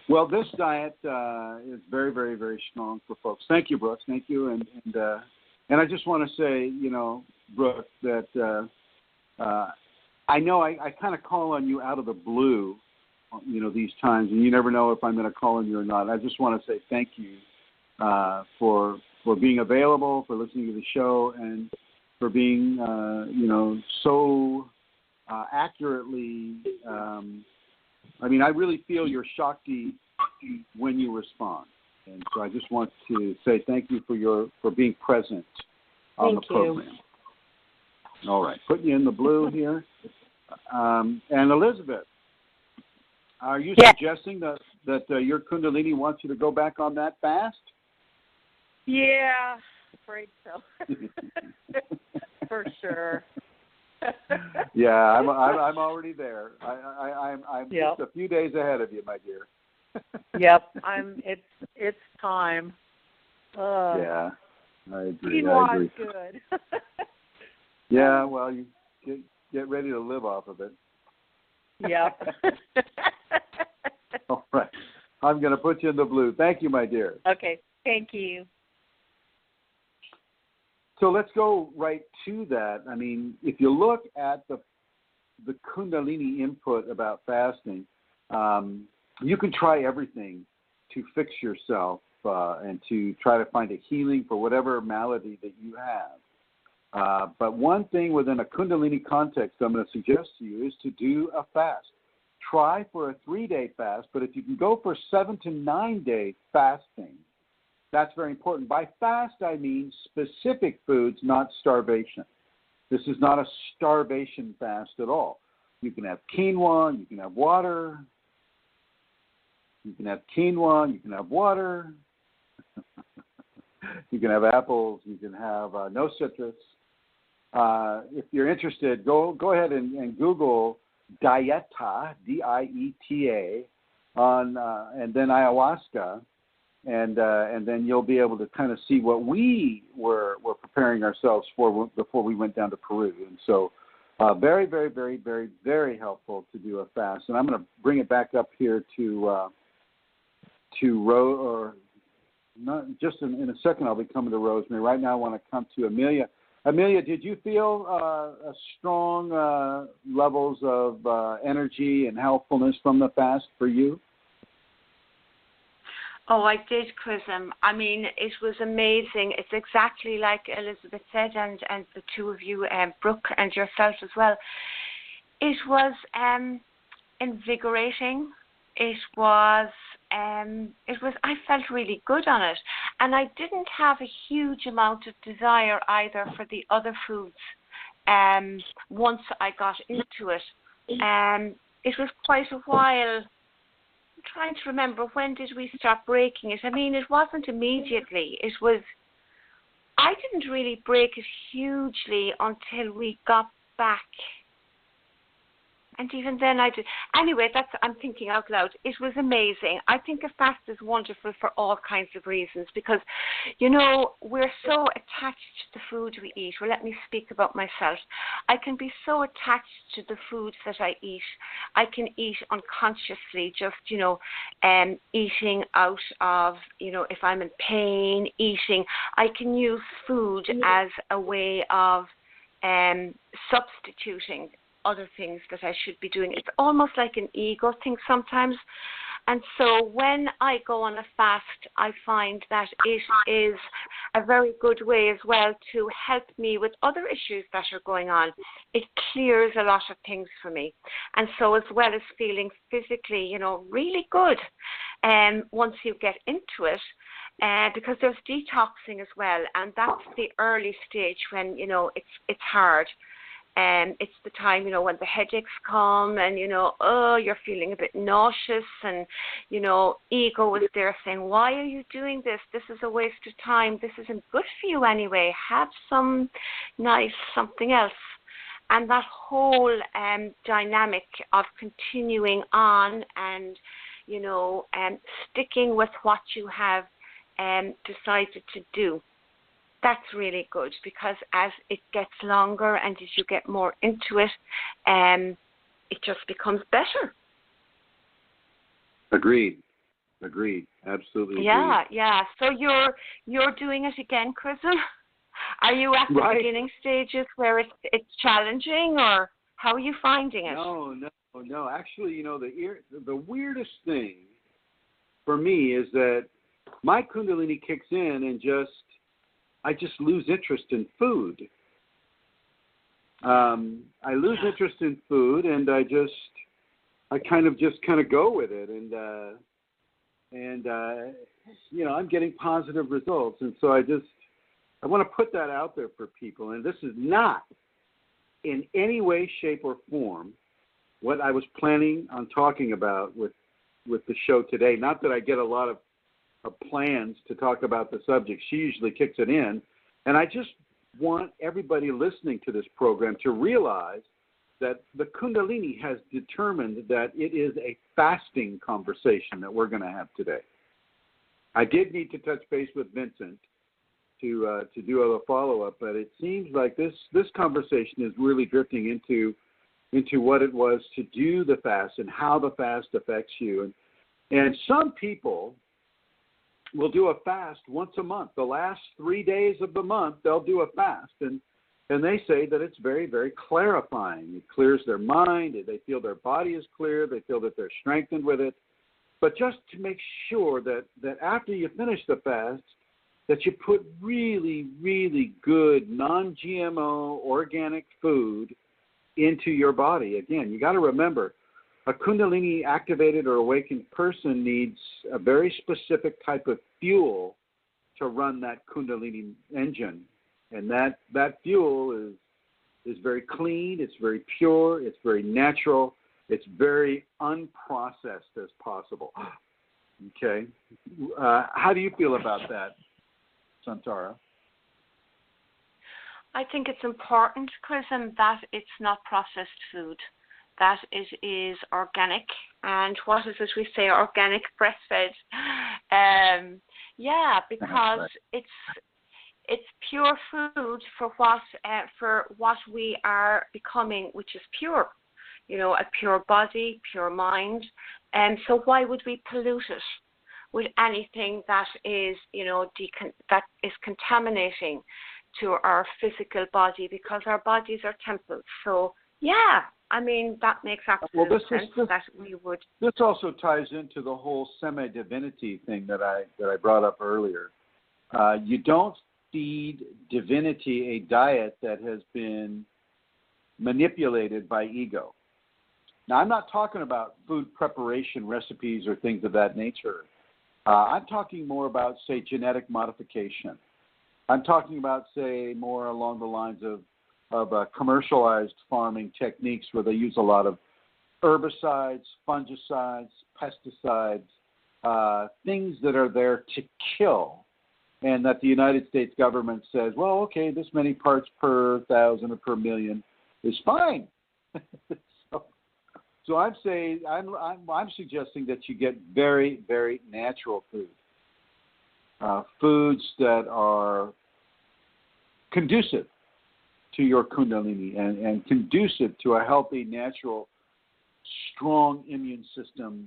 Well, this diet is very, very, very strong for folks. Thank you, Brooks. Thank you. And I just want to say, Brooke, that I know I kind of call on you out of the blue, these times, and you never know if I'm going to call on you or not. I just want to say thank you for being available, for listening to the show, and for being, so accurately. I really feel your Shakti when you respond, and so I just want to say thank you for being present on the program. All right, putting you in the blue here, and Elizabeth, are you suggesting that your Kundalini wants you to go back on that fast? Yeah, afraid so. For sure. Yeah, I'm already there. I'm just a few days ahead of you, my dear. Yep, it's time. Yeah, I agree. Quinoa is good. Yeah, well, you get ready to live off of it. Yep. All right, I'm going to put you in the blue. Thank you, my dear. Okay, thank you. So let's go right to that. If you look at the Kundalini input about fasting, you can try everything to fix yourself and to try to find a healing for whatever malady that you have. But one thing within a Kundalini context I'm going to suggest to you is to do a fast. Try for a 3-day fast, but if you can go for 7 to 9 day fasting, that's very important. By fast, I mean specific foods, not starvation. This is not a starvation fast at all. You can have quinoa, you can have water. You can have quinoa, you can have water. You can have apples, you can have no citrus. If you're interested, go ahead and Google Dieta, D-I-E-T-A, and then ayahuasca. And then you'll be able to kind of see what we were preparing ourselves for before we went down to Peru. And so very, very, very, very, very helpful to do a fast. And I'm going to bring it back up here to Rose, or not just in a second I'll be coming to Rosemary. Right now I want to come to Amelia. Amelia, did you feel a strong levels of energy and healthfulness from the fast for you? Oh, I did, Chrism. I mean, it was amazing. It's exactly like Elizabeth said, and the two of you, Brooke and yourself as well. It was invigorating. It was, I felt really good on it. And I didn't have a huge amount of desire either for the other foods once I got into it. It was quite a while. I'm trying to remember, when did we start breaking it? I mean, it wasn't immediately. It was, I didn't really break it hugely until we got back. And even then I did. Anyway, I'm thinking out loud. It was amazing. I think a fast is wonderful for all kinds of reasons because, you know, we're so attached to the food we eat. Well, let me speak about myself. I can be so attached to the foods that I eat. I can eat unconsciously, just, you know, eating out of, you know, if I'm in pain, eating. I can use food as a way of substituting other things that I should be doing. It's almost like an ego thing sometimes. And so when I go on a fast, I find that it is a very good way as well to help me with other issues that are going on. It clears a lot of things for me. And so as well as feeling physically, you know, really good once you get into it, because there's detoxing as well. And that's the early stage when, you know, it's hard. It's the time, you know, when the headaches come and, you know, oh, you're feeling a bit nauseous and, you know, ego is there saying, why are you doing this? This is a waste of time. This isn't good for you anyway. Have some nice something else. And that whole dynamic of continuing on and, you know, sticking with what you have decided to do. That's really good because as it gets longer and as you get more into it, it just becomes better. Agreed. Absolutely. Yeah, agreed. yeah. So you're doing it again, Chrism? Are you at the beginning stages where it's challenging, or how are you finding it? No. Actually, you know, the weirdest thing for me is that my Kundalini kicks in and I just lose interest in food. I lose interest in food, and I kind of go with it, and you know, I'm getting positive results, and so I want to put that out there for people. And this is not in any way, shape, or form what I was planning on talking about with the show today. Not that I get a lot of plans to talk about the subject. She usually kicks it in. And I just want everybody listening to this program to realize that the Kundalini has determined that it is a fasting conversation that we're going to have today. I did need to touch base with Vincent to do a follow-up, but it seems like this conversation is really drifting into what it was to do the fast and how the fast affects you. And some people will do a fast once a month. The last 3 days of the month, they'll do a fast. And they say that it's very, very clarifying. It clears their mind. They feel their body is clear. They feel that they're strengthened with it. But just to make sure that after you finish the fast, that you put really, really good non-GMO organic food into your body. Again, you got to remember, a Kundalini activated or awakened person needs a very specific type of fuel to run that Kundalini engine. And that fuel is very clean, it's very pure, it's very natural, it's very unprocessed as possible. Okay. How do you feel about that, Santara? I think it's important, Chrism, that it's not processed food, that it is organic. And what is it we say? Organic, breastfed. Because it's pure food for what we are becoming, which is pure. You know, a pure body, pure mind. And so why would we pollute it with anything that is, you know, that is contaminating to our physical body, because our bodies are temples. So, yeah, I mean, that makes absolute sense that we would. This also ties into the whole semi-divinity thing that I brought up earlier. You don't feed divinity a diet that has been manipulated by ego. Now, I'm not talking about food preparation recipes or things of that nature. I'm talking more about, say, genetic modification. I'm talking about, say, more along the lines of commercialized farming techniques where they use a lot of herbicides, fungicides, pesticides, things that are there to kill, and that the United States government says, well, okay, this many parts per thousand or per million is fine. So I'm saying, I'm suggesting that you get very, very natural food, foods that are conducive to your Kundalini and conducive to a healthy, natural, strong immune system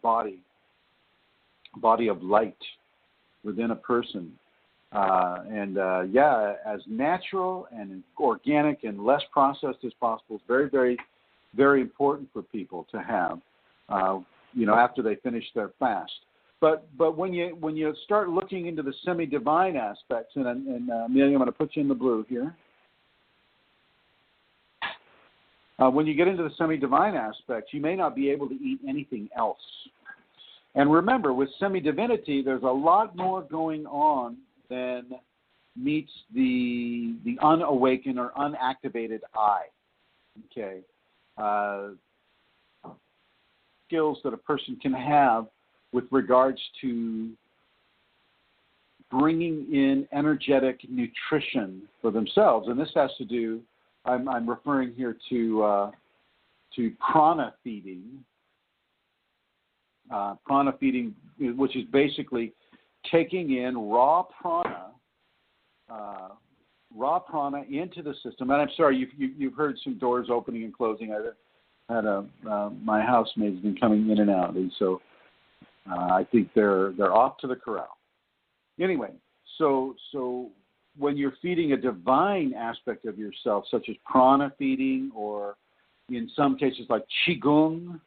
body of light within a person. As natural and organic and less processed as possible is very, very, very important for people to have, after they finish their fast. But when you start looking into the semi-divine aspects, and Amelia, I'm going to put you in the blue here. When you get into the semi-divine aspects, you may not be able to eat anything else. And remember, with semi-divinity, there's a lot more going on than meets the unawakened or unactivated eye. Okay. Skills that a person can have with regards to bringing in energetic nutrition for themselves. And this has to do, I'm referring here to prana feeding. Prana feeding, which is basically taking in raw prana into the system. And I'm sorry, you've heard some doors opening and closing. I had my housemaid's been coming in and out, and so I think they're off to the corral. Anyway, so when you're feeding a divine aspect of yourself, such as prana feeding, or in some cases like qigong,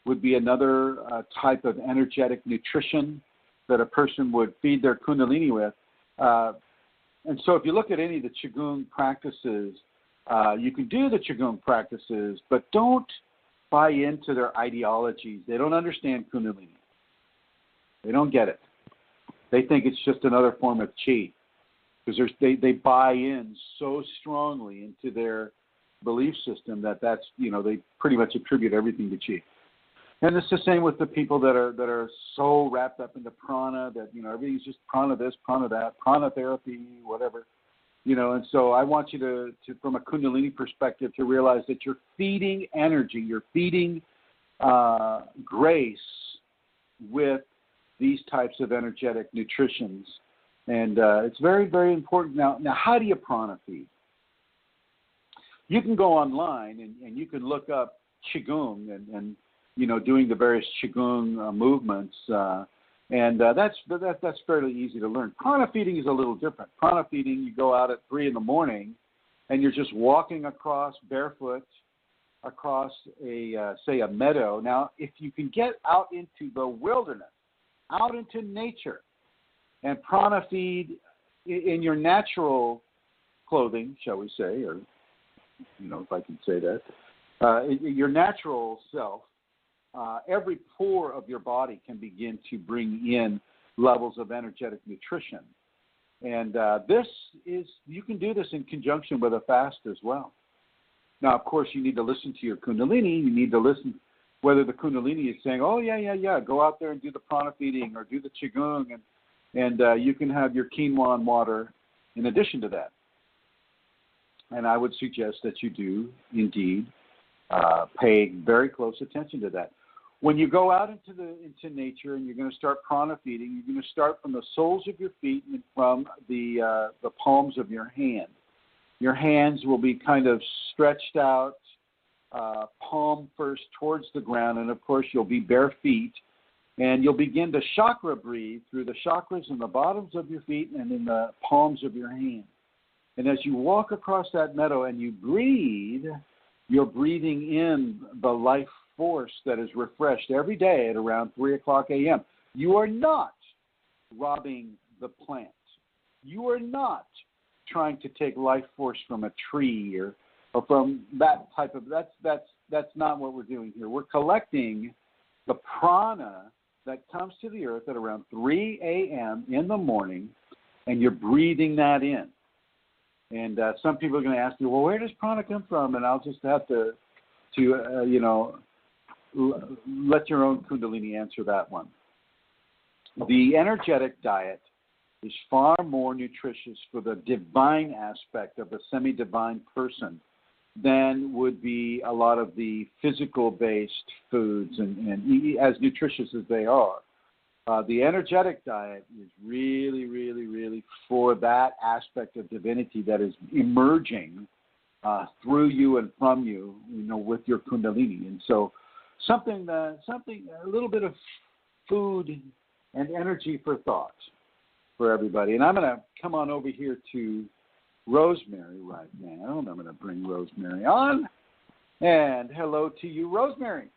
would be another type of energetic nutrition that a person would feed their Kundalini with. And so if you look at any of the Qigong practices, you can do the Qigong practices, but don't buy into their ideologies. They don't understand Kundalini. They don't get it. They think it's just another form of Qi, because they buy in so strongly into their belief system that's, they pretty much attribute everything to Qi. And it's the same with the people that are so wrapped up into prana that, everything's just prana this, prana that, prana therapy, whatever. And so I want you to from a Kundalini perspective, to realize that you're feeding energy, you're feeding grace with these types of energetic nutritions. And it's very, very important. Now, how do you prana feed? You can go online and you can look up Qigong and doing the various Qigong movements, and that's fairly easy to learn. Prana feeding is a little different. Prana feeding, you go out at 3 a.m, and you're just walking across barefoot across a meadow. Now, if you can get out into the wilderness, out into nature, and prana feed in your natural clothing, shall we say, or if I can say that, your natural self. Every pore of your body can begin to bring in levels of energetic nutrition. And you can do this in conjunction with a fast as well. Now, of course, you need to listen to your Kundalini. You need to listen whether the Kundalini is saying, oh, yeah, go out there and do the prana feeding or do the Qigong, and you can have your quinoa and water in addition to that. And I would suggest that you do indeed pay very close attention to that. When you go out into nature and you're going to start prana feeding, you're going to start from the soles of your feet and from the palms of your hand. Your hands will be kind of stretched out, palm first towards the ground, and of course you'll be bare feet, and you'll begin to chakra breathe through the chakras in the bottoms of your feet and in the palms of your hand. And as you walk across that meadow and you breathe, you're breathing in the life force that is refreshed every day at around 3 o'clock a.m. You are not robbing the plant. You are not trying to take life force from a tree or from that type of, that's not what we're doing here. We're collecting the prana that comes to the earth at around 3 a.m. in the morning, and you're breathing that in. And some people are going to ask me, well, where does prana come from? And I'll just have to let your own Kundalini answer that one. The energetic diet is far more nutritious for the divine aspect of a semi-divine person than would be a lot of the physical-based foods, and as nutritious as they are. The energetic diet is really, really, really for that aspect of divinity that is emerging through you and from you, with your Kundalini. And so something, a little bit of food and energy for thought for everybody. And I'm going to come on over here to Rosemary right now, and I'm going to bring Rosemary on. And hello to you, Rosemary.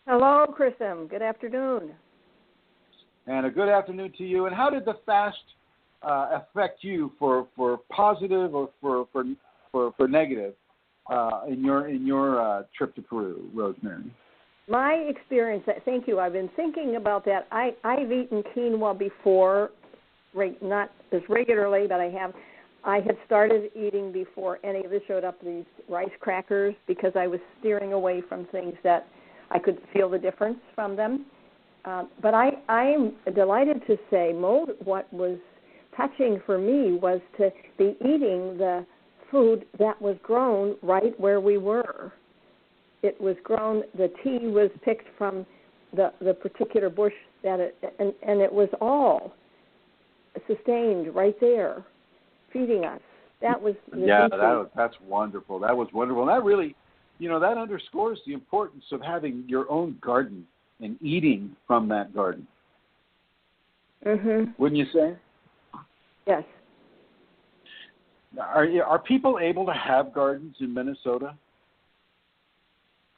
Hello, Chrism. Good afternoon. And a good afternoon to you. And how did the fast affect you for positive or for negative in your trip to Peru, Rosemary? My experience, thank you. I've been thinking about that. I've eaten quinoa before, not as regularly, but I had started eating before any of this showed up, these rice crackers, because I was steering away from things that I could feel the difference from them. But I'm delighted to say what was touching for me was to be eating the food that was grown right where we were. It was grown, the tea was picked from the particular bush and it was all sustained right there, feeding us. That was that's wonderful. That was wonderful. And that really, that underscores the importance of having your own garden and eating from that garden. Mm-hmm. Wouldn't you say? Yes. Are people able to have gardens in Minnesota?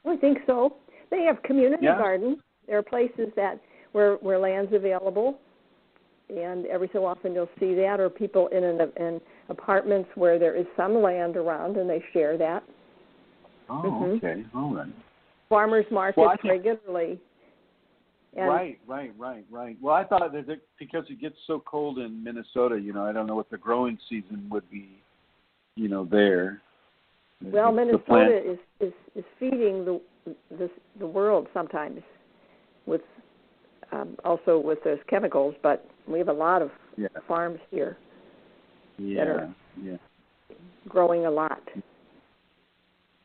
I think so. They have community gardens. There are places where land's available, and every so often you'll see that, or people in apartments where there is some land around and they share that. Oh, mm-hmm. Okay, all right. Farmers markets regularly. And right. Well, I thought that because it gets so cold in Minnesota, I don't know what the growing season would be, there. Well, Minnesota is feeding the world sometimes with also with those chemicals, but we have a lot of farms here that are growing a lot.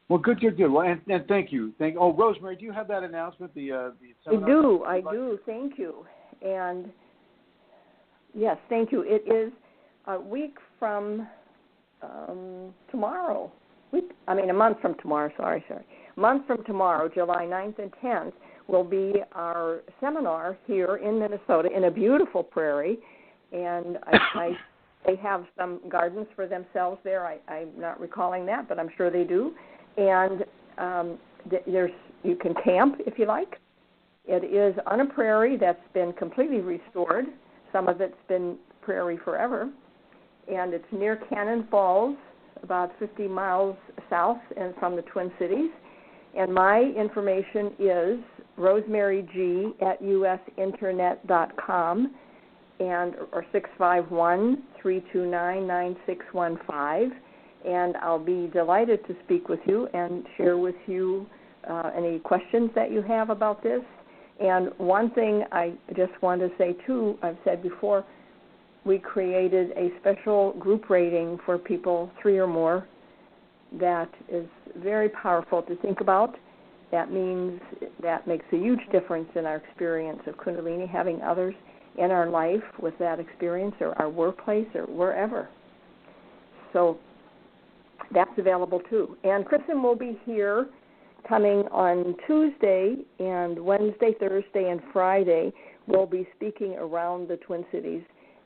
Well, good. Well, and thank you. Rosemary, do you have that announcement? The seminar? I do. Thank you. And yes, thank you. It is a week from tomorrow. A month from tomorrow. Sorry. A month from tomorrow, July 9th and 10th, will be our seminar here in Minnesota in a beautiful prairie, and they have some gardens for themselves there. I'm not recalling that, but I'm sure they do. And you can camp if you like. It is on a prairie that's been completely restored. Some of it's been prairie forever, and it's near Cannon Falls, about 50 miles south and from the Twin Cities. And my information is rosemaryg@usinternet.com or 651-329-9615. And I'll be delighted to speak with you and share with you any questions that you have about this. And one thing I just want to say, too, I've said before, we created a special group rating for people 3 or more that is very powerful to think about. That makes a huge difference in our experience of Kundalini, having others in our life with that experience, or our workplace, or wherever. So that's available too. And Chrism will be here coming on Tuesday, and Wednesday, Thursday, and Friday we'll be speaking around the Twin Cities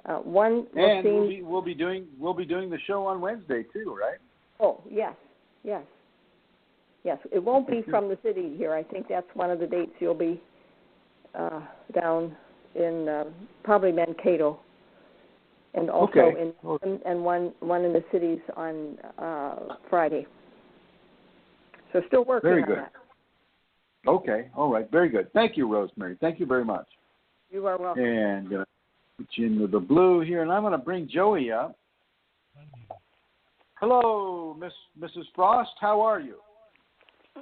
One and seems, we'll be doing the show on Wednesday too, right? oh, yes. It won't be from the city here. I think that's one of the dates you'll be down in probably Mankato, and also in one in the cities on Friday. So still working on that. Okay, all right, very good. Thank you, Rosemary. Thank you very much. You are welcome. And put you into the blue here, and I'm going to bring Joey up. Hello, Mrs. Frost. How are you?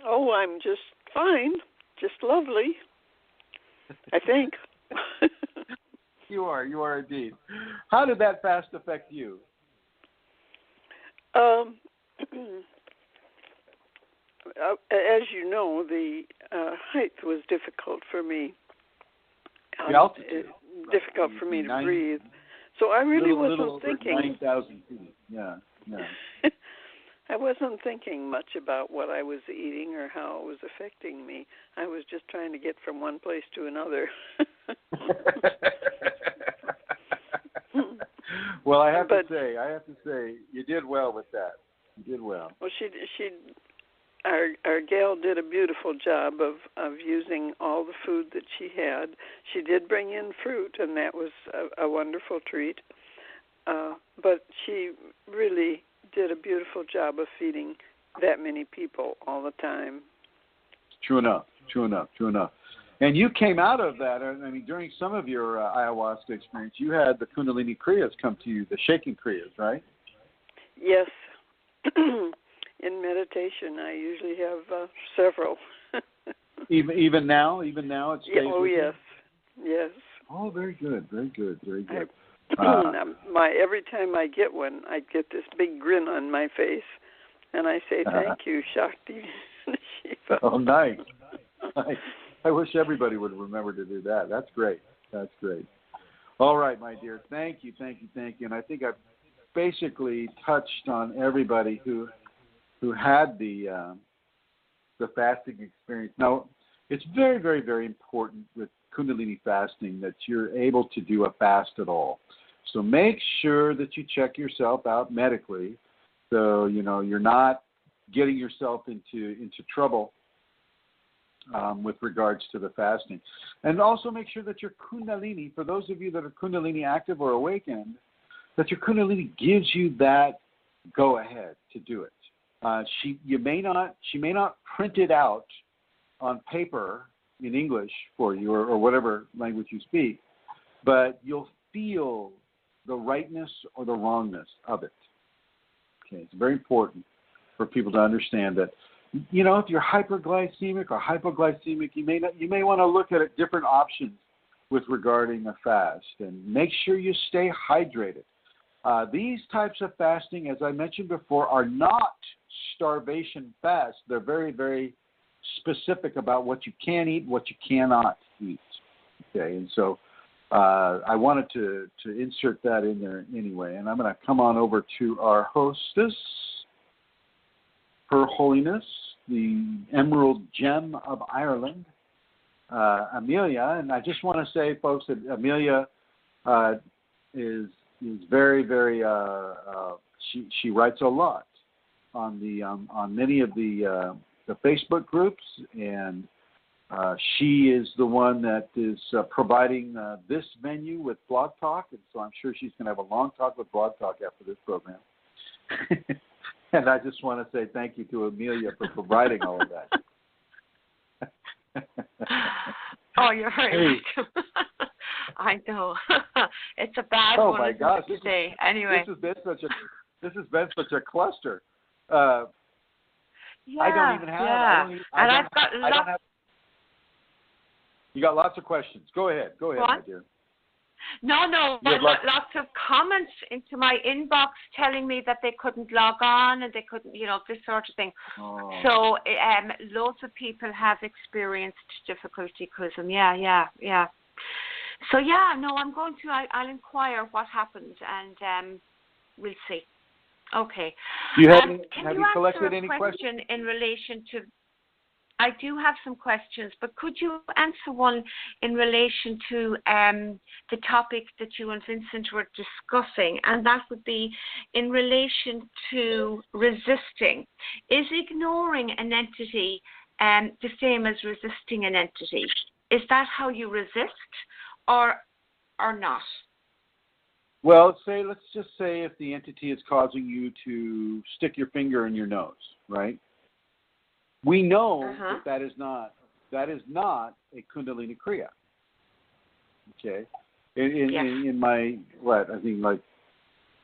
Oh, I'm just fine. Just lovely, I think. You are indeed. How did that fast affect you? As you know, the height was difficult for me. The altitude. Difficult for me to breathe. So I really wasn't thinking. 9,000 feet. Yeah. I wasn't thinking much about what I was eating or how it was affecting me. I was just trying to get from one place to another. Well, I have to say, you did well with that. You did well. Well, our gal did a beautiful job of using all the food that she had. She did bring in fruit, and that was a wonderful treat. But she really did a beautiful job of feeding that many people all the time. True enough. And you came out of that, I mean, during some of your ayahuasca experience, you had the Kundalini Kriyas come to you, the shaking Kriyas, right? Yes. In meditation, I usually have several. even now it stays Oh, with yes. you? Yes. Oh, very good. Every time I get one, I get this big grin on my face, and I say, thank you, Shakti Shiva. Oh, nice. I wish everybody would remember to do that. That's great. All right, my dear. Thank you. And I think I've basically touched on everybody who had the fasting experience. Now, it's very, very, very important with Kundalini fasting that you're able to do a fast at all. So make sure that you check yourself out medically, so you're not getting yourself into trouble with regards to the fasting. And also make sure that your Kundalini, for those of you that are Kundalini active or awakened, that your Kundalini gives you that go ahead to do it. She may not print it out on paper in English for you or whatever language you speak, but you'll feel the rightness or the wrongness of it. Okay, it's very important for people to understand that, if you're hyperglycemic or hypoglycemic, you may want to look at different options with regarding a fast, and make sure you stay hydrated. These types of fasting, as I mentioned before, are not starvation fasts. They're very, very specific about what you can eat, what you cannot eat. Okay, and so I wanted to insert that in there anyway. And I'm going to come on over to our hostess, Her Holiness, the Emerald Gem of Ireland, Amelia. And I just want to say, folks, that Amelia is very, very. She writes a lot on many of the Facebook groups, and she is the one that is providing this venue with BlogTalk, and so I'm sure she's going to have a long talk with BlogTalk after this program. And I just want to say thank you to Amelia for providing all of that. Oh, you're very welcome. I know. It's a bad one. Oh my gosh! Anyway, this has been such a cluster. Yeah, I don't even have. You got lots of questions. Go ahead, my dear. No. Lots of comments into my inbox telling me that they couldn't log on and they couldn't, this sort of thing. Oh. So lots of people have experienced difficulty, Chrism. Yeah. So I'll inquire what happened, and we'll see. Okay. Have can you collected answer any question questions in relation to? I do have some questions, but could you answer one in relation to the topic that you and Vincent were discussing, and that would be in relation to resisting. Is ignoring an entity the same as resisting an entity? Is that how you resist, or not? Well, let's just say if the entity is causing you to stick your finger in your nose, right? We know that is not a Kundalini Kriya. Okay, in my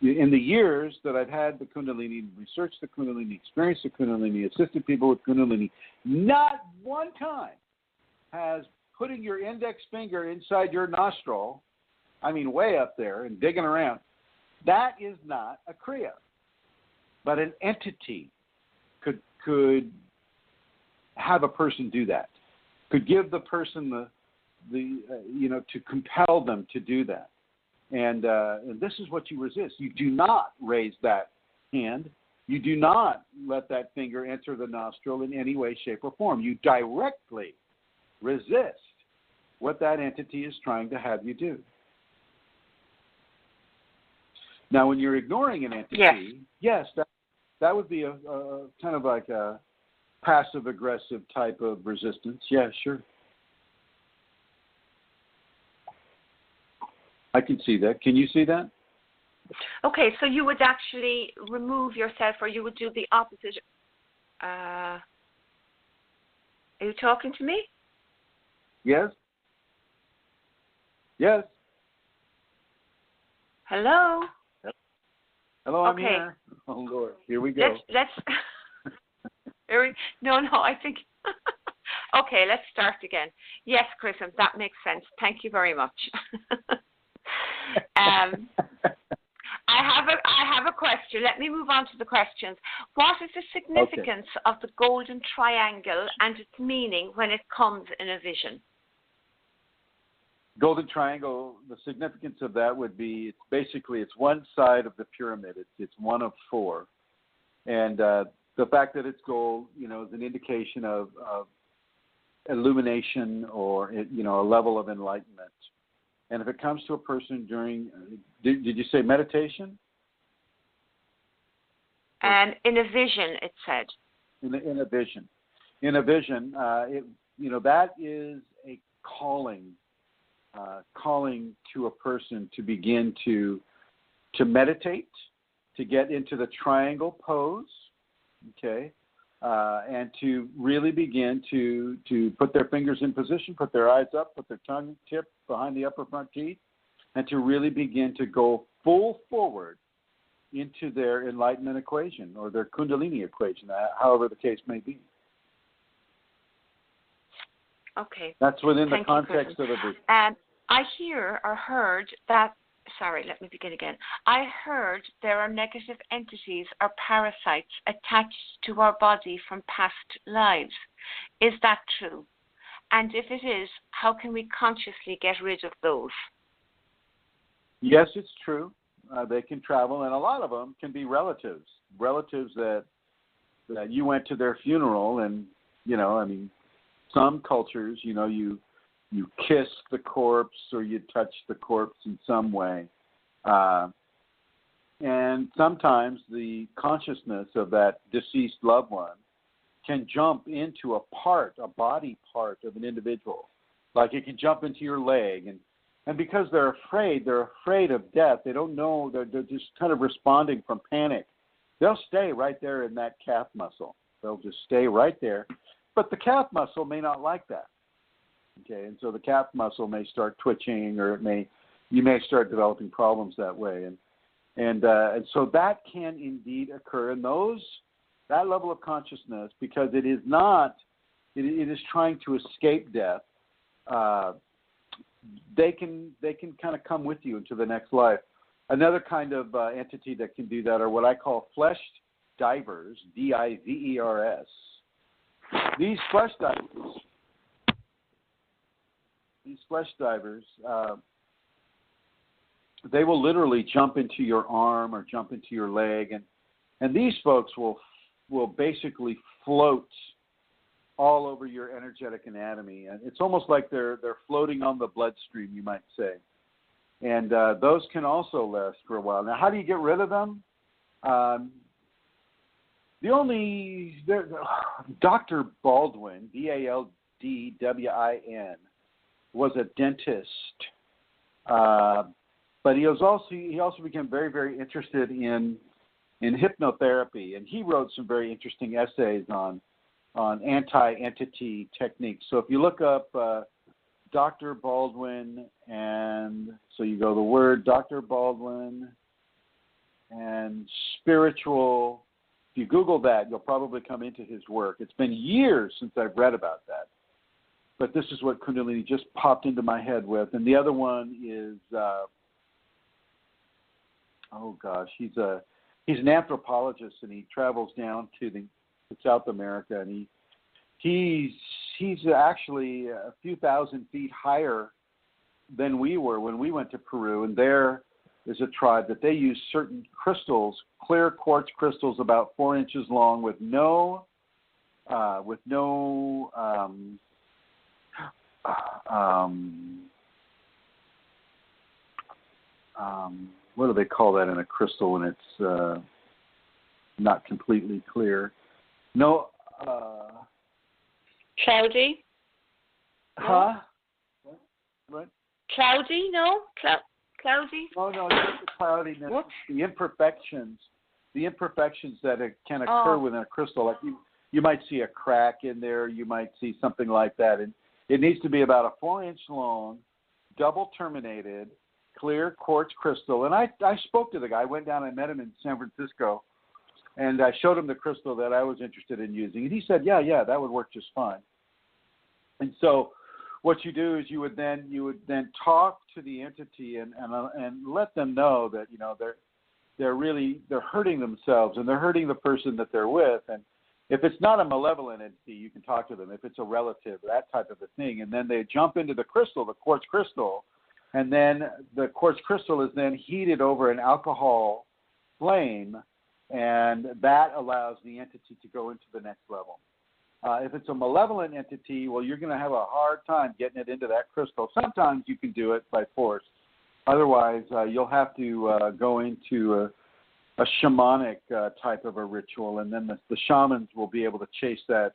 in the years that I've had the Kundalini, researched the Kundalini, experienced the Kundalini, assisted people with Kundalini, not one time has putting your index finger inside your nostril, I mean way up there and digging around, that is not a Kriya. But an entity could have a person do that, could give the person to compel them to do that. And this is what you resist. You do not raise that hand. You do not let that finger enter the nostril in any way, shape, or form. You directly resist what that entity is trying to have you do. Now, when you're ignoring an entity, yes, that would be a kind of like a passive-aggressive type of resistance. Yeah, sure. I can see that. Can you see that? Okay, so you would actually remove yourself, or you would do the opposite. Are you talking to me? Yes. Yes. Hello? Hello, I'm here. Oh, Lord. Here we go. Let's no, I think... Okay, let's start again. Yes, Chrism, that makes sense. Thank you very much. I have a question. Let me move on to the questions. What is the significance of the golden triangle and its meaning when it comes in a vision? Golden triangle, the significance of that would be it's one side of the pyramid. It's one of four. And the fact that it's gold, is an indication of illumination or, a level of enlightenment. And if it comes to a person during, did you say meditation? In a vision, it said. In a vision. In a vision, that is a calling to a person to begin to meditate, to get into the triangle pose, okay, and to really begin to put their fingers in position, put their eyes up, put their tongue tip behind the upper front teeth, and to really begin to go full forward into their enlightenment equation or their Kundalini equation, however the case may be. Okay. That's within the context of a vision. I heard that, sorry, let me begin again. I heard there are negative entities or parasites attached to our body from past lives. Is that true? And if it is, how can we consciously get rid of those? Yes, it's true. They can travel, and a lot of them can be relatives that you went to their funeral, and, some cultures, you kiss the corpse or you touch the corpse in some way. And sometimes the consciousness of that deceased loved one can jump into a body part of an individual. Like it can jump into your leg. And because they're afraid of death, they don't know, they're just kind of responding from panic. They'll stay right there in that calf muscle. They'll just stay right there. But the calf muscle may not like that. Okay, and so the calf muscle may start twitching, or you may start developing problems that way, and so that can indeed occur. And that level of consciousness, because it is trying to escape death. They can kind of come with you into the next life. Another kind of entity that can do that are what I call flesh divers, divers. These flesh divers, they will literally jump into your arm or jump into your leg, and these folks will basically float all over your energetic anatomy, and it's almost like they're floating on the bloodstream, you might say. And those can also last for a while. Now, how do you get rid of them? Dr. Baldwin, Baldwin, was a dentist, but he also became very, very interested in hypnotherapy, and he wrote some very interesting essays on anti-entity techniques. So if you look up Dr. Baldwin, and so you go the word Dr. Baldwin and spiritual. If you Google that, you'll probably come into his work. It's been years since I've read about that, but this is what Kundalini just popped into my head with. And the other one is, he's an anthropologist, and he travels down to South America, and he's actually a few thousand feet higher than we were when we went to Peru, and there is a tribe that they use certain crystals, clear quartz crystals about 4 inches long, with no what do they call that in a crystal when it's not completely clear? No. Cloudy? Huh? What? Cloudy? No? Cloudy? Oh, no, not the cloudiness. What? The imperfections that can occur within a crystal. Like you might see a crack in there. You might see something like that. And it needs to be about a 4-inch long, double terminated, clear quartz crystal. And I spoke to the guy. I went down and met him in San Francisco, and I showed him the crystal that I was interested in using. And he said, yeah, that would work just fine. And so what you do is you would then talk to the entity and let them know that, you know, they're hurting themselves, and they're hurting the person that they're with. And if it's not a malevolent entity, you can talk to them. If it's a relative, that type of a thing. And then they jump into the crystal, the quartz crystal, and then the quartz crystal is then heated over an alcohol flame, and that allows the entity to go into the next level. If it's a malevolent entity, well, you're going to have a hard time getting it into that crystal. Sometimes you can do it by force. Otherwise, you'll have to go into a shamanic type of a ritual, and then the shamans will be able to chase that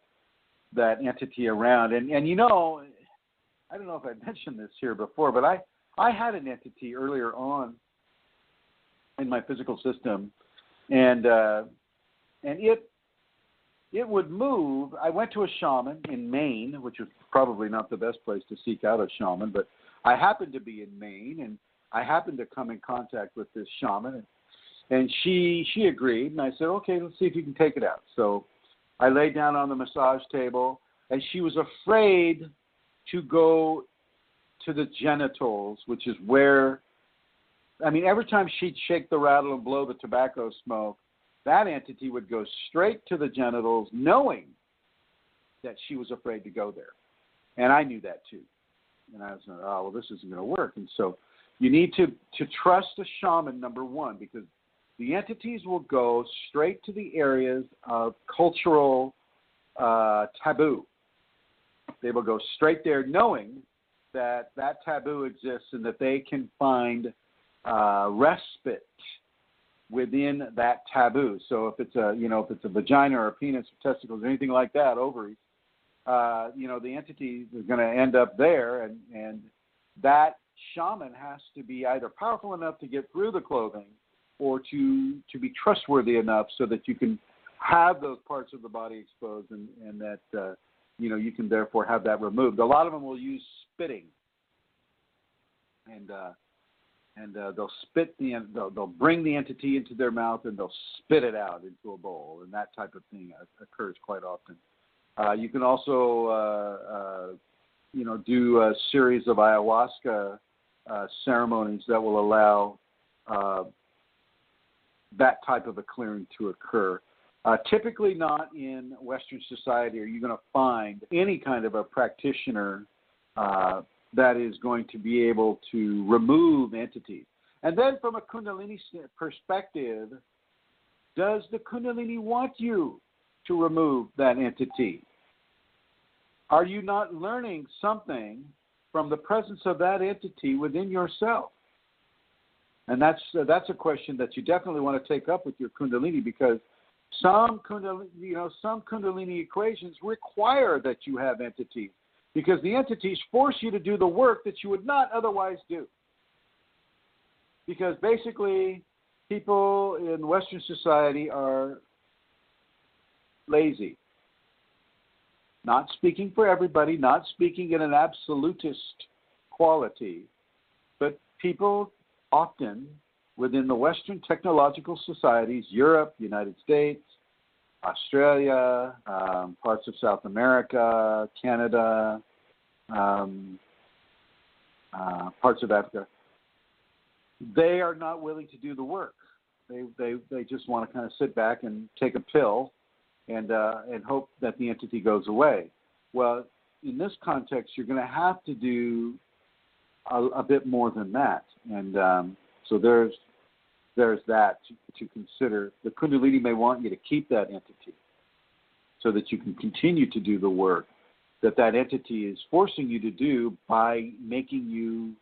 entity around. And you know, I don't know if I mentioned this here before, but I had an entity earlier on in my physical system, and it would move. I went to a shaman in Maine, which was probably not the best place to seek out a shaman, but I happened to be in Maine, and I happened to come in contact with this shaman, and she agreed, and I said, okay, let's see if you can take it out. So I laid down on the massage table, and she was afraid to go to the genitals, which is where, I mean, every time she'd shake the rattle and blow the tobacco smoke, that entity would go straight to the genitals, knowing that she was afraid to go there. And I knew that too. And I was like, oh, well, this isn't going to work. And so you need to trust a shaman, number one, because the entities will go straight to the areas of cultural taboo. They will go straight there knowing that taboo exists and that they can find respite within that taboo. So if it's a vagina or a penis or testicles or anything like that, ovaries, the entity is going to end up there, and that shaman has to be either powerful enough to get through the clothing or to be trustworthy enough so that you can have those parts of the body exposed, and that you can therefore have that removed. A lot of them will use spitting, and they'll they'll bring the entity into their mouth, and they'll spit it out into a bowl, and that type of thing occurs quite often. You can also do a series of ayahuasca ceremonies that will allow that type of a clearing to occur. Typically not in Western society are you going to find any kind of a practitioner that is going to be able to remove entities. And then from a Kundalini perspective, does the Kundalini want you to remove that entity? Are you not learning something from the presence of that entity within yourself? And that's a question that you definitely want to take up with your Kundalini, because some Kundalini equations require that you have entities, because the entities force you to do the work that you would not otherwise do. Because basically, people in Western society are lazy. Not speaking for everybody, not speaking in an absolutist quality, but people often within the Western technological societies, Europe, United States, Australia, parts of South America, Canada, parts of Africa, they are not willing to do the work. They just want to kind of sit back and take a pill and hope that the entity goes away. Well, in this context, you're going to have to do a bit more than that, and so there's that to consider. The Kundalini may want you to keep that entity so that you can continue to do the work that entity is forcing you to do by making you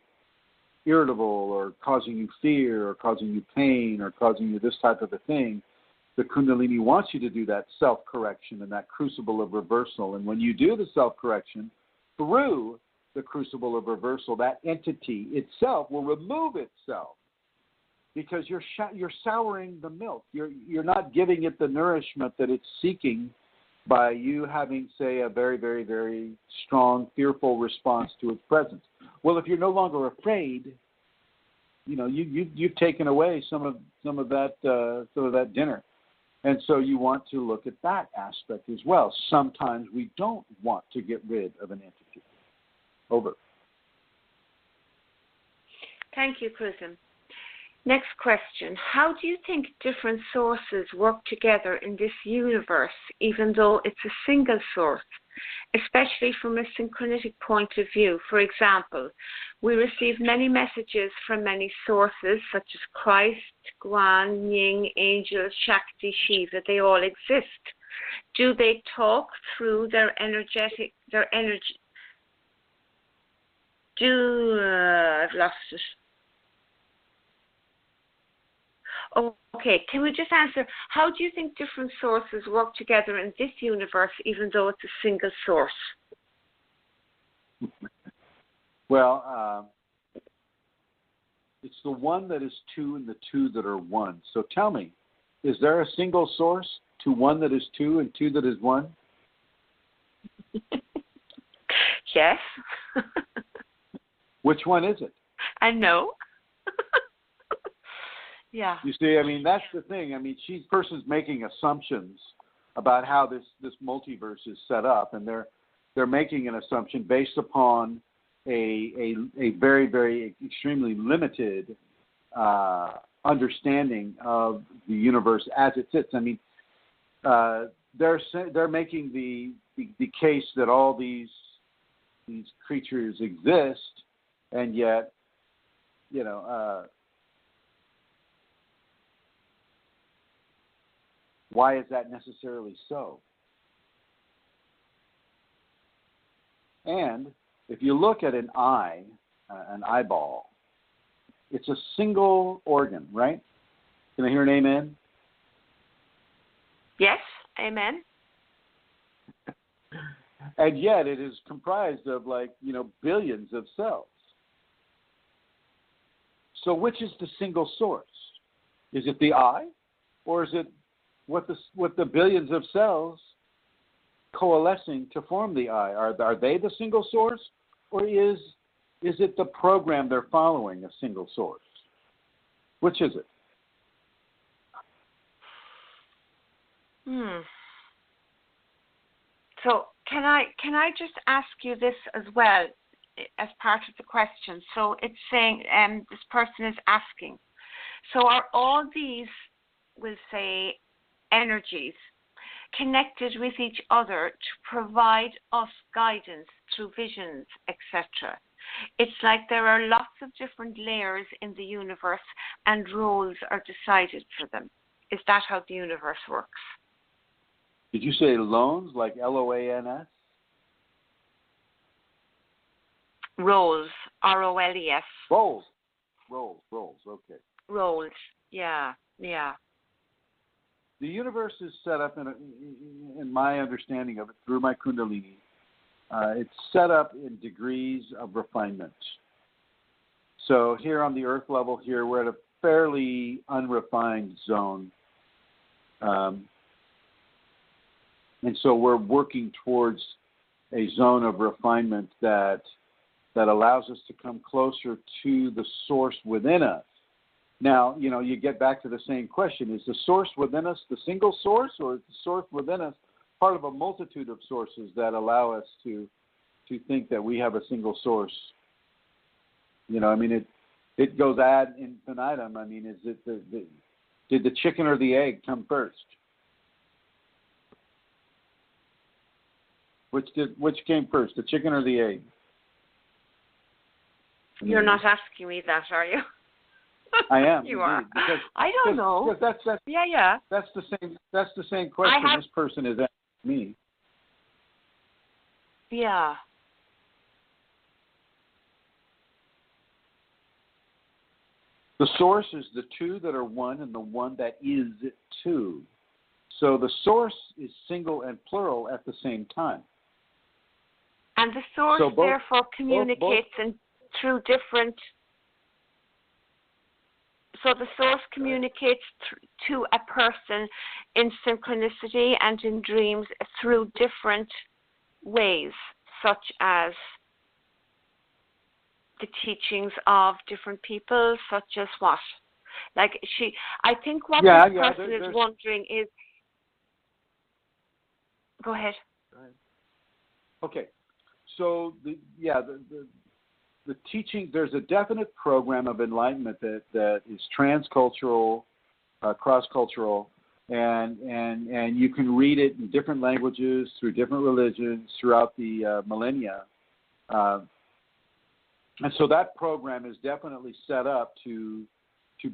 irritable or causing you fear or causing you pain or causing you this type of a thing. The Kundalini wants you to do that self-correction and that crucible of reversal. And when you do the self-correction through the crucible of reversal, that entity itself will remove itself, because you're souring the milk. You're not giving it the nourishment that it's seeking by you having, say, a very, very, very strong, fearful response to its presence. Well, if you're no longer afraid, you've taken away some of that dinner. And so you want to look at that aspect as well. Sometimes we don't want to get rid of an entity. Over. Thank you, Chrism. Next question. How do you think different sources work together in this universe, even though it's a single source, especially from a syncretic point of view? For example, we receive many messages from many sources, such as Christ, Guan, Ying, Angel, Shakti, Shiva. They all exist. Do they talk through their energy? I've lost it. Okay, can we just answer, how do you think different sources work together in this universe, even though it's a single source? Well, it's the one that is two and the two that are one. So tell me, is there a single source to one that is two and two that is one? Yes. Which one is it? I know. Yeah. You see, I mean, that's the thing. I mean, person's making assumptions about how this multiverse is set up, and they're making an assumption based upon a very, very extremely limited understanding of the universe as it sits. I mean, they're making the case that all these creatures exist, and yet, why is that necessarily so? And if you look at an eye, an eyeball, it's a single organ, right? Can I hear an amen? Yes, amen. And yet it is comprised of billions of cells. So which is the single source? Is it the eye, or is it what the billions of cells coalescing to form the eye? Are they the single source, or is it the program they're following a single source? Which is it? So can I just ask you this as well as part of the question? So it's saying, this person is asking, so are all these, we'll say, energies connected with each other to provide us guidance through visions, etc.? It's like there are lots of different layers in the universe and roles are decided for them. Is that how the universe works? Did you say loans, like Loans? roles, R-O-L-E-S. Roles, okay. Roles, yeah. The universe is set up, in my understanding of it, through my Kundalini, it's set up in degrees of refinement. So here on the earth level here, we're at a fairly unrefined zone. And so we're working towards a zone of refinement that allows us to come closer to the source within us. Now, you get back to the same question. Is the source within us the single source, or is the source within us part of a multitude of sources that allow us to think that we have a single source? It goes ad infinitum. Is it did the chicken or the egg come first? Which came first, the chicken or the egg? You're not asking me that, are you? I am. You are. Because, I don't know. That's yeah. That's the same question this person is asking me. Yeah. The source is the two that are one and the one that is two. So the source is single and plural at the same time. And the source therefore communicates through different. So the source communicates to a person in synchronicity and in dreams through different ways, such as the teachings of different people, such as what? I think what this person is wondering is. Go ahead. Okay. So the teaching, there's a definite program of enlightenment that is transcultural, cross-cultural, and you can read it in different languages through different religions throughout the millennia. And so that program is definitely set up to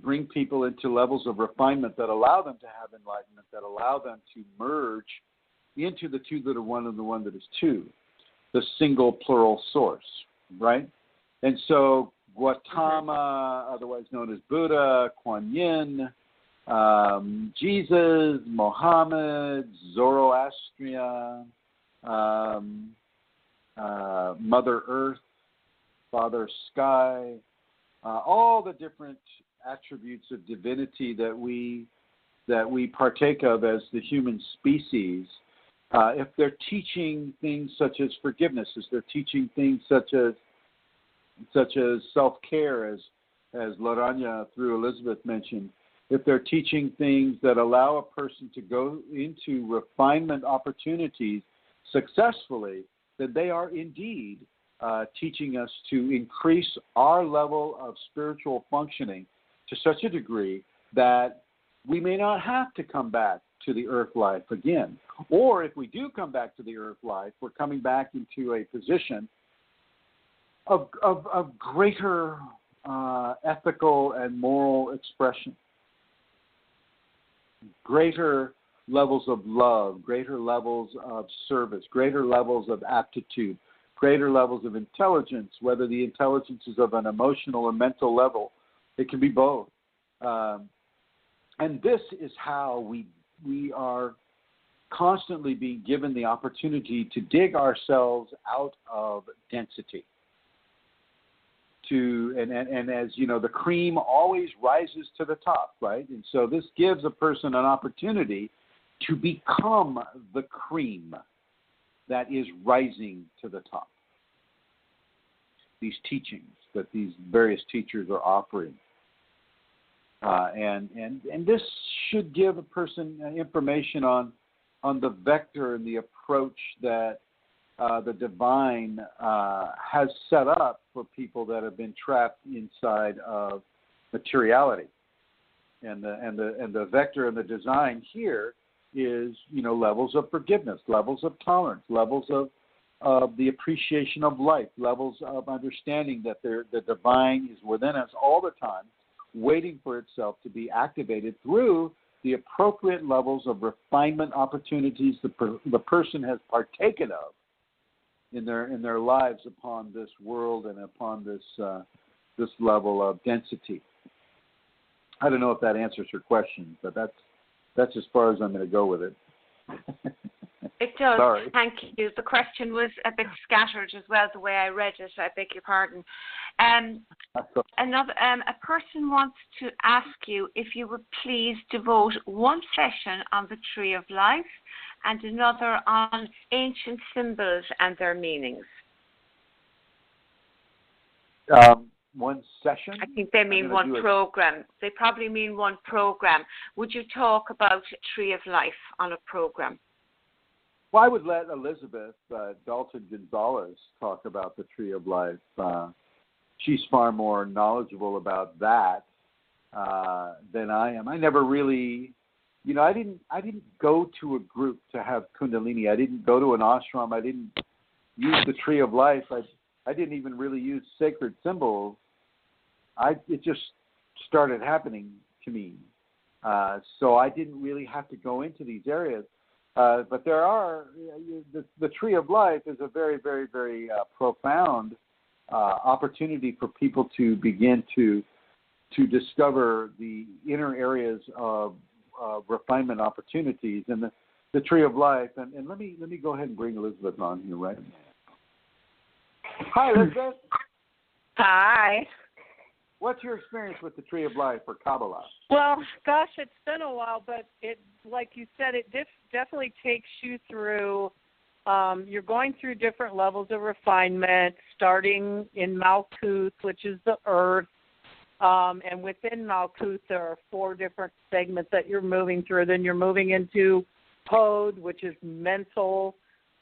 bring people into levels of refinement that allow them to have enlightenment, that allow them to merge into the two that are one and the one that is two, the single plural source, right? And so Gautama, otherwise known as Buddha, Kuan Yin, Jesus, Mohammed, Zoroastria, Mother Earth, Father Sky, all the different attributes of divinity that we partake of as the human species, if they're teaching things such as forgiveness, if they're teaching things such as self-care, as Laranya through Elizabeth mentioned, if they're teaching things that allow a person to go into refinement opportunities successfully, then they are indeed teaching us to increase our level of spiritual functioning to such a degree that we may not have to come back to the earth life again. Or if we do come back to the earth life, we're coming back into a position of greater ethical and moral expression, greater levels of love, greater levels of service, greater levels of aptitude, greater levels of intelligence, whether the intelligence is of an emotional or mental level. It can be both. And this is how we are constantly being given the opportunity to dig ourselves out of density. And as you know, the cream always rises to the top, right? And so this gives a person an opportunity to become the cream that is rising to the top. These teachings that these various teachers are offering. And this should give a person information on the vector and the approach that the divine has set up for people that have been trapped inside of materiality. And the vector and the design here is, levels of forgiveness, levels of tolerance, levels of the appreciation of life, levels of understanding that the divine is within us all the time, waiting for itself to be activated through the appropriate levels of refinement opportunities the person has partaken of in their lives upon this world and upon this level of density. I don't know if that answers your question, but that's as far as I'm going to go with it. It does. Sorry. Thank you. The question was a bit scattered as well, the way I read it. I beg your pardon. A person wants to ask you if you would please devote one session on the Tree of Life and another on ancient symbols and their meanings. One session? I think they mean one program. They probably mean one program. Would you talk about Tree of Life on a program? Well, I would let Elizabeth Dalton Gonzalez talk about the Tree of Life. She's far more knowledgeable about that than I am. I never really, I didn't go to a group to have Kundalini. I didn't go to an ashram. I didn't use the Tree of Life. I didn't even really use sacred symbols. It just started happening to me. So I didn't really have to go into these areas. But there are, the Tree of Life is a very, very, very profound opportunity for people to begin to discover the inner areas of refinement opportunities. And the Tree of Life, and let me go ahead and bring Elizabeth on here right now. Hi, Elizabeth. Hi. What's your experience with the Tree of Life or Kabbalah? Well, gosh, it's been a while, but it, like you said, it definitely takes you through. You're going through different levels of refinement, starting in Malkuth, which is the earth, and within Malkuth there are 4 different segments that you're moving through. Then you're moving into Hod, which is mental,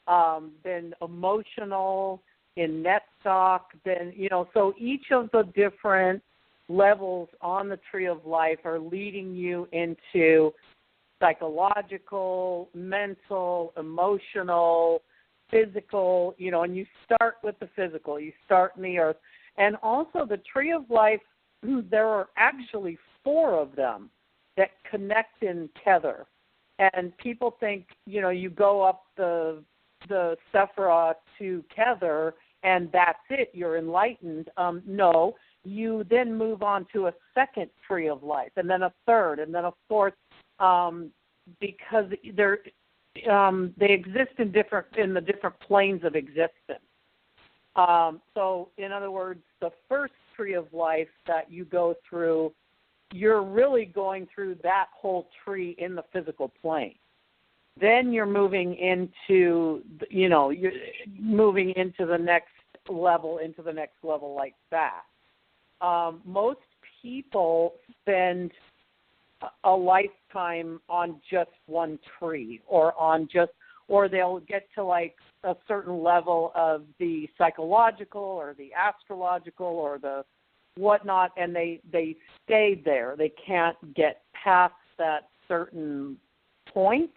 then emotional, in Netstock, then, so each of the different levels on the Tree of Life are leading you into psychological, mental, emotional, physical, and you start with the physical. You start in the earth. And also the Tree of Life, there are actually 4 of them that connect in tether. And people think, you go up the Sephira to Kether, and that's it, you're enlightened. No, you then move on to a second Tree of Life, and then a third, and then a fourth, because they exist in the different planes of existence. So, in other words, the first Tree of Life that you go through, you're really going through that whole tree in the physical plane. Then you're moving into, you're moving into the next level like that. Most people spend a lifetime on just one tree, or they'll get to like a certain level of the psychological or the astrological or the whatnot, and they stay there. They can't get past that certain point.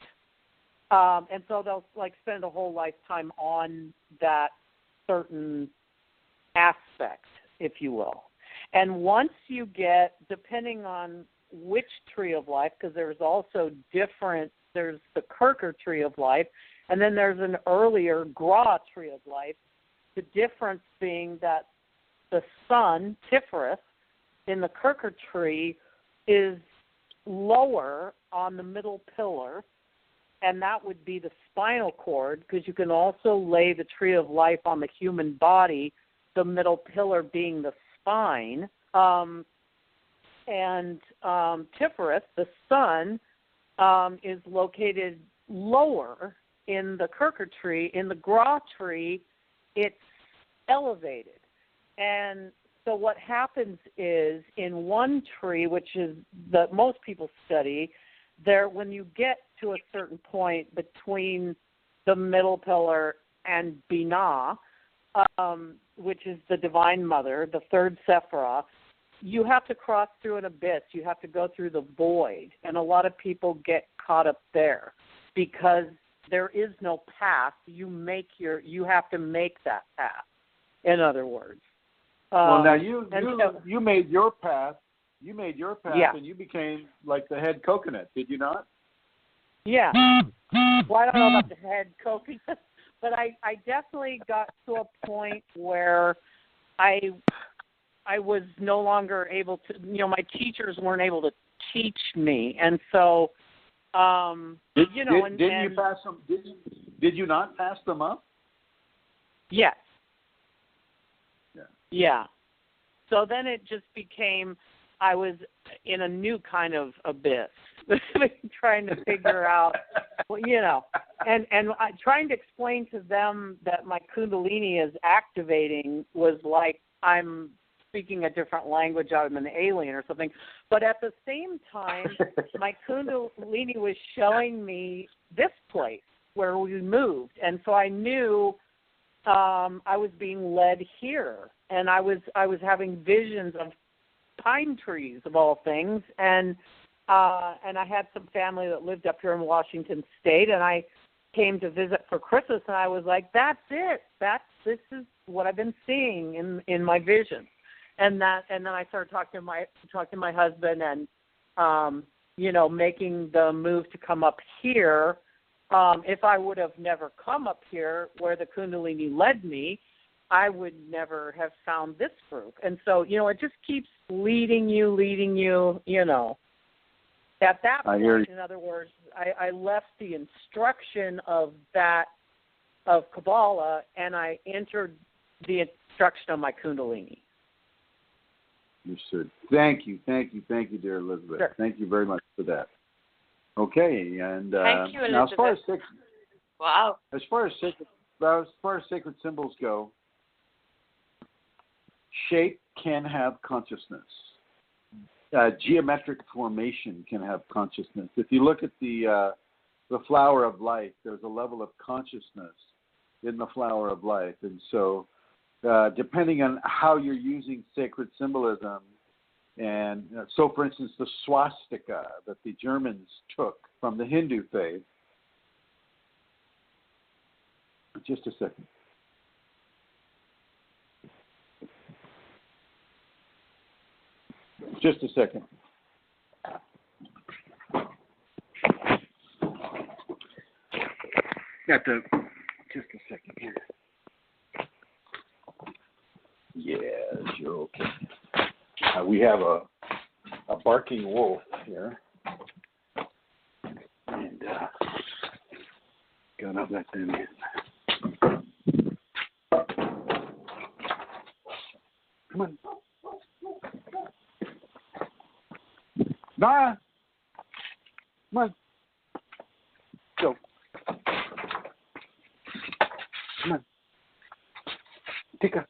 And so they'll like spend a whole lifetime on that certain aspect, if you will. And once you get, depending on which Tree of Life, because there's also there's the Kirker Tree of Life, and then there's an earlier Gra Tree of Life, the difference being that the sun, Tiferet, in the Kirker tree is lower on the middle pillar, and that would be the spinal cord, because you can also lay the Tree of Life on the human body, the middle pillar being the spine. And Tiferet, the sun, is located lower in the Kirker tree. In the Gra tree, it's elevated. And so what happens is in one tree, which is that most people study, when you get to a certain point between the middle pillar and Binah, which is the Divine Mother, the third Sephirah, you have to cross through an abyss. You have to go through the void. And a lot of people get caught up there because there is no path. You have to make that path, in other words. Well, now you made your path. You made your path, yeah. And you became like the head coconut, did you not? Yeah. Well, I don't know about the head coconut, but I definitely got to a point where I was no longer able to, my teachers weren't able to teach me. And so, Did you pass them? Did you not pass them up? Yes. Yeah. Yeah. So then it just became, I was in a new kind of abyss, trying to figure out, and trying to explain to them that my Kundalini is activating was like I'm speaking a different language, I'm an alien or something. But at the same time, my Kundalini was showing me this place where we moved, and so I knew I was being led here, and I was having visions of pine trees of all things, and I had some family that lived up here in Washington State, and I came to visit for Christmas, and I was like, that's it. This is what I've been seeing in my vision, and then I started talking to my husband, and making the move to come up here. If I would have never come up here where the Kundalini led me, I would never have found this group. And so, it just keeps leading you. At that point, in other words, I left the instruction of Kabbalah, and I entered the instruction of my Kundalini. Understood. Thank you, dear Elizabeth. Sure. Thank you very much for that. Okay, and thank you, Elizabeth. now as far as sacred symbols go, shape can have consciousness. Geometric formation can have consciousness. If you look at the flower of life, there's a level of consciousness in the flower of life, and so depending on how you're using sacred symbolism, and so for instance, the swastika that the Germans took from the Hindu faith. Just a second. Just a second. Just a second here. Yes, you're okay. We have a barking wolf here, and gotta let them in. Come on. Nara! Come on. Go. Come on. Take a.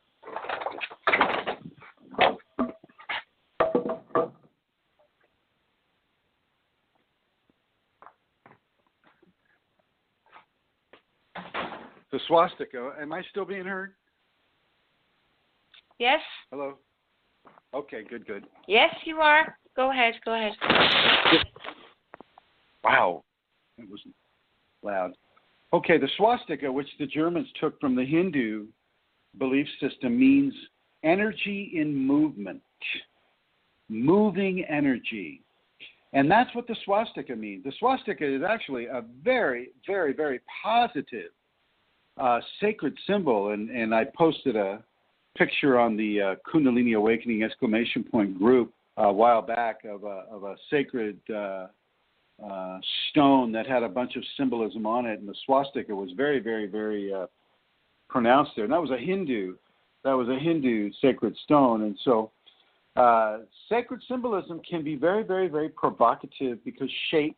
The swastika, am I still being heard? Yes. Hello? Okay, good. Yes, you are. Go ahead. Wow. It was loud. Okay, the swastika, which the Germans took from the Hindu belief system, means energy in movement, moving energy. And that's what the swastika means. The swastika is actually a very, very, very positive sacred symbol. And I posted a picture on the Kundalini Awakening ! Group a while back of a sacred stone that had a bunch of symbolism on it, and the swastika was very, very, very pronounced there. And that was a Hindu sacred stone. And so sacred symbolism can be very, very, very provocative because shape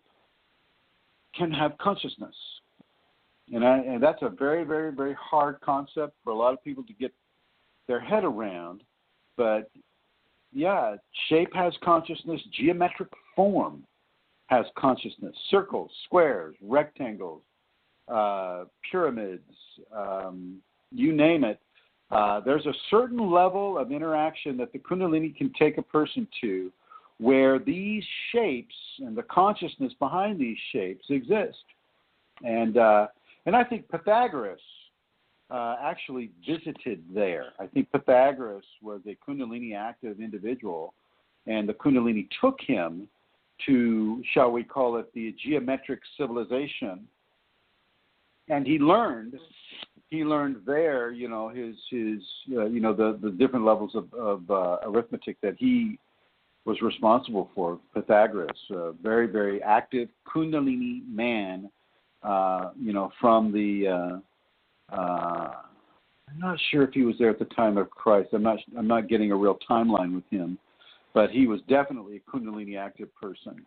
can have consciousness. And that's a very, very, very hard concept for a lot of people to get their head around. But yeah, shape has consciousness. Geometric form has consciousness. Circles, squares, rectangles, pyramids, you name it. There's a certain level of interaction that the Kundalini can take a person to where these shapes and the consciousness behind these shapes exist. And I think Pythagoras actually visited there. I think Pythagoras was a Kundalini active individual, and the Kundalini took him to, shall we call it, the geometric civilization, and he learned he learned there, his the different levels of arithmetic that he was responsible for. Pythagoras, a very, very active Kundalini man, from the. I'm not sure if he was there at the time of Christ. I'm not getting a real timeline with him, but he was definitely a Kundalini active person.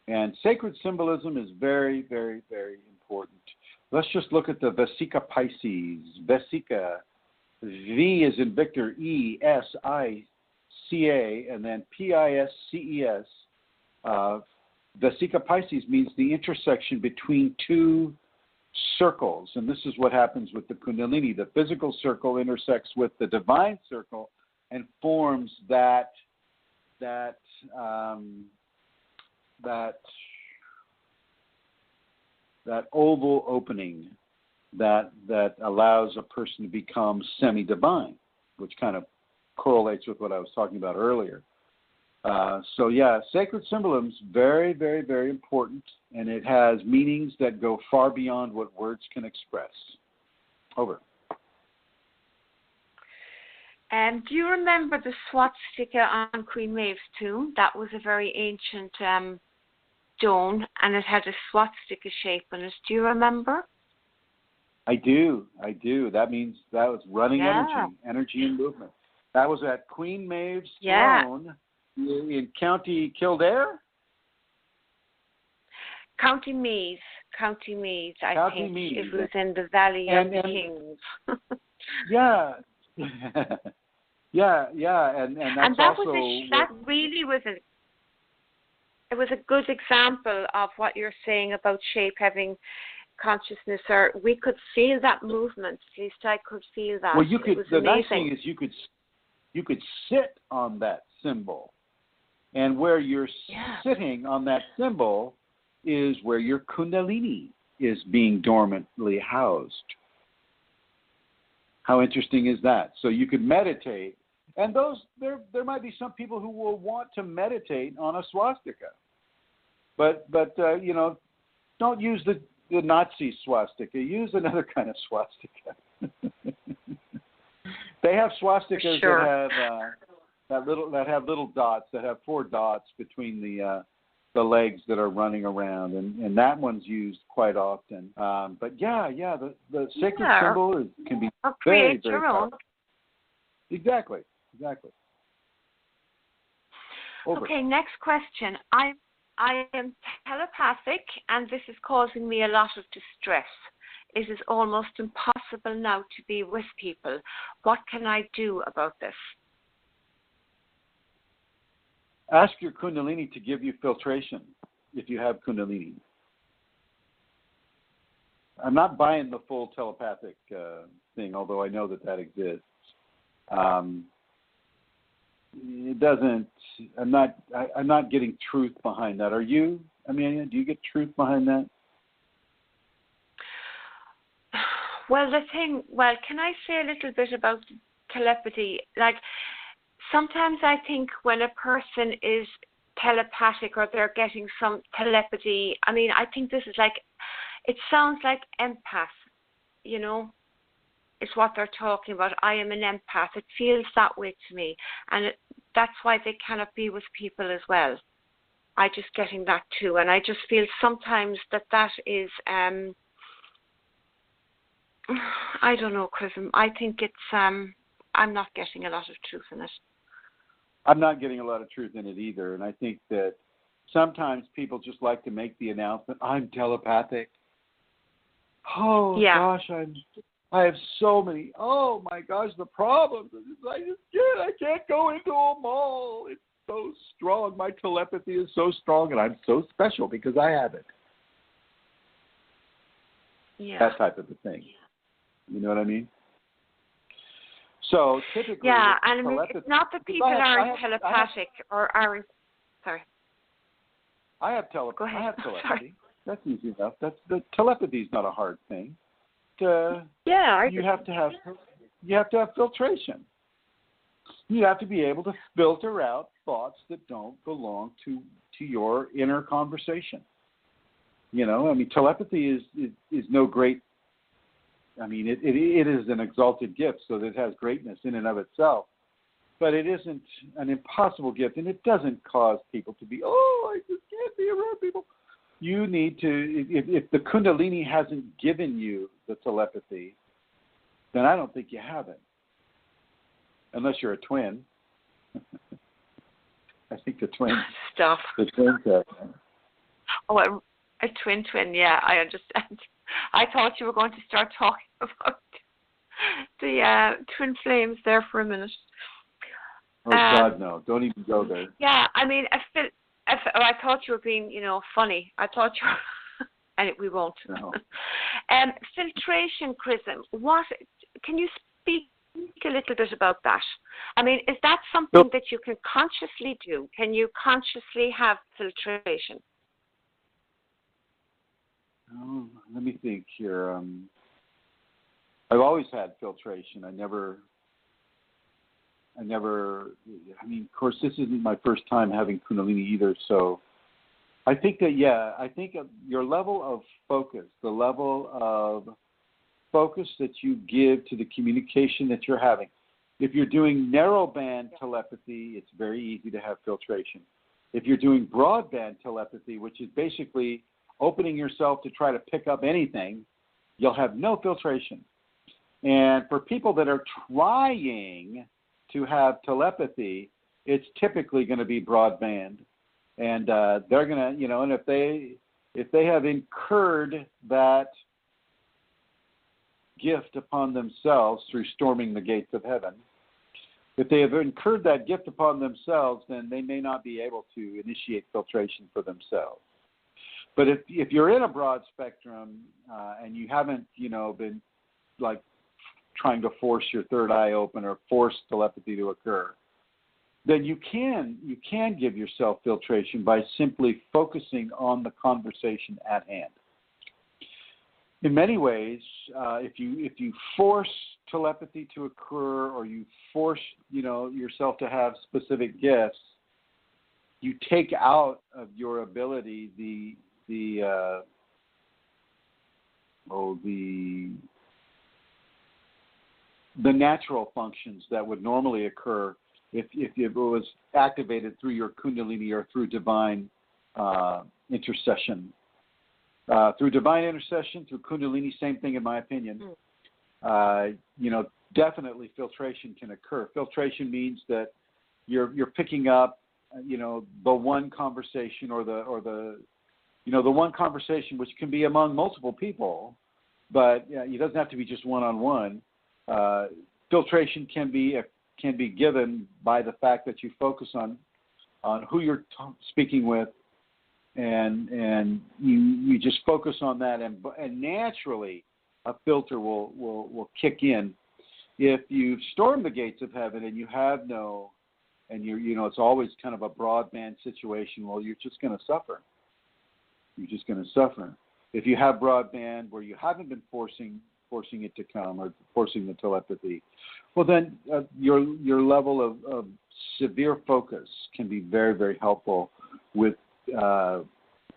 And sacred symbolism is very, very, very important. Let's just look at the Vesica Pisces. Vesica, V is in Victor, E-S-I-C-A, and then P-I-S-C-E-S. Vesica Pisces means the intersection between two circles, and this is what happens with the Kundalini. The physical circle intersects with the divine circle and forms that oval opening that allows a person to become semi-divine, which kind of correlates with what I was talking about earlier. Sacred symbolism is very, very, very important, and it has meanings that go far beyond what words can express. Over. And do you remember the swastika on Queen Maeve's tomb? That was a very ancient stone, and it had a swastika shape in it. Do you remember? I do. That means that was running energy and movement. That was at Queen Maeve's throne in County Kildare? County Meath, I think. Meath. It was in the Valley of the Kings. Yeah. Yeah, and that's that really was it was a good example of what you're saying about shape having consciousness, or we could feel that movement. At least I could feel that. Well, you could. The amazing. Nice thing is you could sit on that symbol, and where you're sitting on that symbol is where your Kundalini is being dormantly housed. How interesting is that? So you could meditate, and there might be some people who will want to meditate on a swastika, but don't use the Nazi swastika. Use another kind of swastika. They have swastikas that have little dots, that have 4 dots between the legs that are running around, and that one's used quite often. But the sacred symbol can be very, very powerful. Exactly. Over. Okay, next question. I am telepathic, and this is causing me a lot of distress. It is almost impossible now to be with people. What can I do about this? Ask your Kundalini to give you filtration if you have Kundalini. I'm not buying the full telepathic thing, although I know that exists. It doesn't. I'm not getting truth behind that. Are you, Amelia? Do you get truth behind that? Well, can I say a little bit about telepathy? Like, sometimes I think when a person is telepathic or they're getting some telepathy, I think this is it sounds like empath, is what they're talking about. I am an empath. It feels that way to me. And that's why they cannot be with people as well. I just getting that too. And I just feel sometimes that is, I don't know, Chrism. I think it's, I'm not getting a lot of truth in it. I'm not getting a lot of truth in it either. And I think that sometimes people just like to make the announcement, I'm telepathic. Oh, gosh, I have so many. Oh, my gosh, the problem is I can't go into a mall. It's so strong. My telepathy is so strong, and I'm so special because I have it. Yeah. That type of a thing. You know what I mean? So typically, and it's not that people aren't telepathic or aren't. Sorry. I have Go ahead. I have telepathy. Sorry. That's easy enough. The telepathy is not a hard thing. You have to have filtration. You have to be able to filter out thoughts that don't belong to your inner conversation. Telepathy is no great I mean, it is an exalted gift, so that it has greatness in and of itself. But it isn't an impossible gift, and it doesn't cause people to be, I just can't be around people. You need to, if the Kundalini hasn't given you the telepathy, then I don't think you have it. Unless you're a twin. I think the twins. Stop. The twins have it. Oh, a twin, yeah, I understand. I thought you were going to start talking about the twin flames there for a minute. Oh, God, no. Don't even go there. Yeah, I mean, I thought you were being, funny. I thought you were, and we won't. No. Filtration, Chrism, can you speak a little bit about that? I mean, is that something that you can consciously do? Can you consciously have filtration? Oh, let me think here. I've always had filtration. I mean, of course, this isn't my first time having Kunalini either, so I think that, your level of focus, the level of focus that you give to the communication that you're having. If you're doing narrowband telepathy, it's very easy to have filtration. If you're doing broadband telepathy, which is basically opening yourself to try to pick up anything, you'll have no filtration. And for people that are trying to have telepathy, it's typically going to be broadband. And they're going to, and if they have incurred that gift upon themselves through storming the gates of heaven, if they have incurred that gift upon themselves, then they may not be able to initiate filtration for themselves. But if you're in a broad spectrum and you haven't, been like trying to force your third eye open or force telepathy to occur, then you can give yourself filtration by simply focusing on the conversation at hand. In many ways, if you force telepathy to occur or you force yourself to have specific gifts, you take out of your ability the natural functions that would normally occur if it was activated through your Kundalini or through divine intercession. Through divine intercession, through Kundalini, same thing in my opinion. Definitely filtration can occur. Filtration means that you're picking up, the one conversation or the one conversation which can be among multiple people, but it doesn't have to be just one-on-one. Filtration can be given by the fact that you focus on who you're speaking with, and you just focus on that, and naturally a filter will kick in. If you storm the gates of heaven and you have it's always kind of a broadband situation, well, you're just going to suffer. You're just going to suffer. If you have broadband where you haven't been forcing it to come or forcing the telepathy, well, then your level of severe focus can be very, very helpful with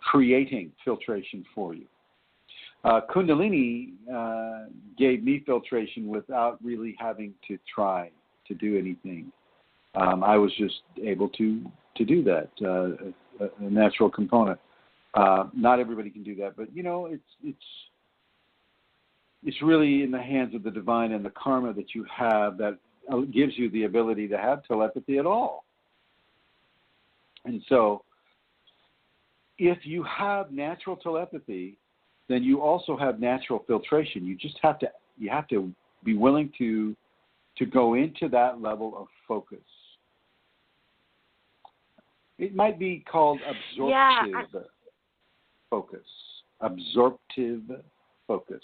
creating filtration for you. Kundalini gave me filtration without really having to try to do anything. I was just able to do that, a natural component. Not everybody can do that, but it's really in the hands of the divine and the karma that you have that gives you the ability to have telepathy at all. And so, if you have natural telepathy, then you also have natural filtration. You just have to be willing to go into that level of focus. It might be called absorptive focus. Absorptive focus.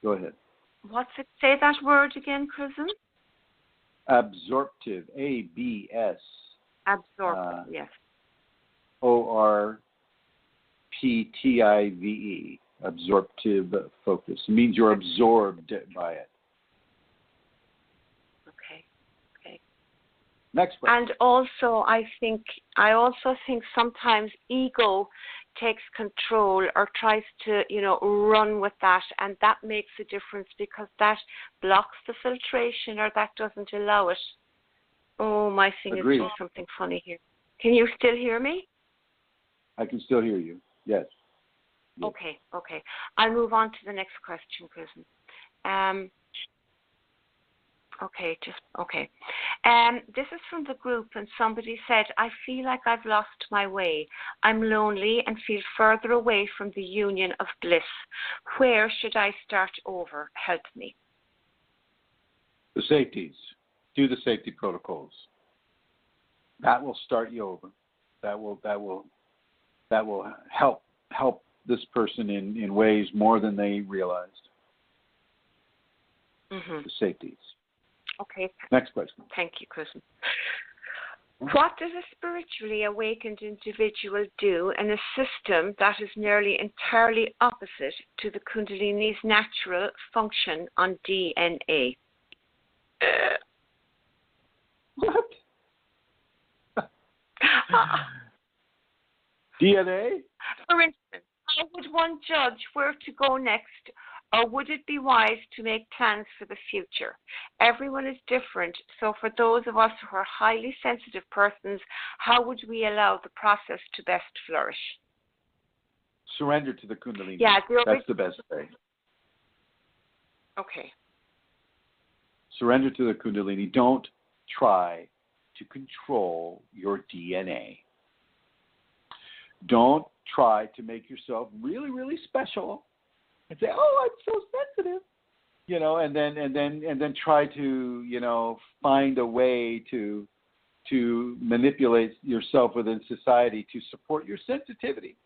Go ahead. What's it? Say that word again, Chrism. Absorptive. ABS. Absorptive. Yes. ORPTIVE. Absorptive focus. It means you're absorbed by it. Okay. Next question. And also, I think sometimes ego takes control or tries to, run with that, and that makes a difference because that blocks the filtration or that doesn't allow it. Oh, my thing Agreed. is doing something funny here. Can you still hear me? I can still hear you. Yes. Yes. Okay. I'll move on to the next question, Chrism. This is from the group, and somebody said, I feel like I've lost my way. I'm lonely and feel further away from the union of bliss. Where should I start over? Help me. The safeties. Do the safety protocols. That will start you over. That will help this person in ways more than they realized. Mm-hmm. The safeties. Okay. Next question. Thank you, Chrism. What does a spiritually awakened individual do in a system that is nearly entirely opposite to the Kundalini's natural function on DNA? What? DNA? For instance, how would one judge where to go next, or would it be wise to make plans for the future? Everyone is different, so for those of us who are highly sensitive persons, how would we allow the process to best flourish? Surrender to the Kundalini. Yeah, that's the best way. Okay. Surrender to the Kundalini. Don't try to control your DNA. Don't try to make yourself really, really special and say, "Oh, I'm so sensitive," and then try to, find a way to manipulate yourself within society to support your sensitivity.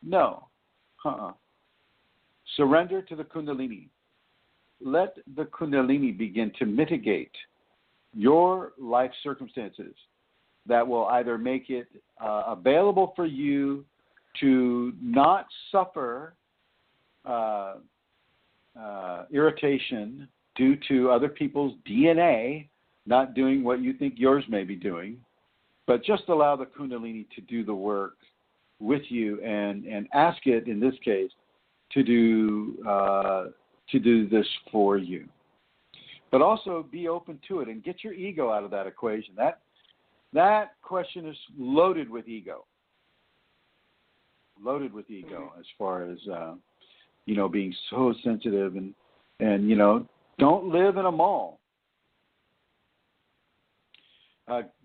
No. Surrender to the Kundalini. Let the Kundalini begin to mitigate your life circumstances that will either make it available for you to not suffer irritation due to other people's DNA not doing what you think yours may be doing, but just allow the Kundalini to do the work with you and ask it, in this case, to do this for you. But also be open to it and get your ego out of that equation. That question is loaded with ego. Loaded with ego as far as being so sensitive and don't live in a mall.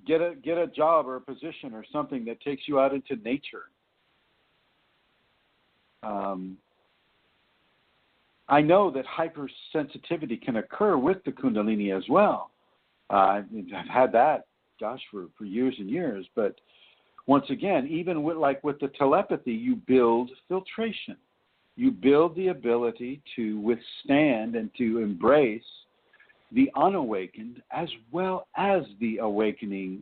Get a job or a position or something that takes you out into nature. I know that hypersensitivity can occur with the Kundalini as well. I've had that, for years and years. But once again, even with the telepathy, you build filtration. You build the ability to withstand and to embrace the unawakened as well as the awakening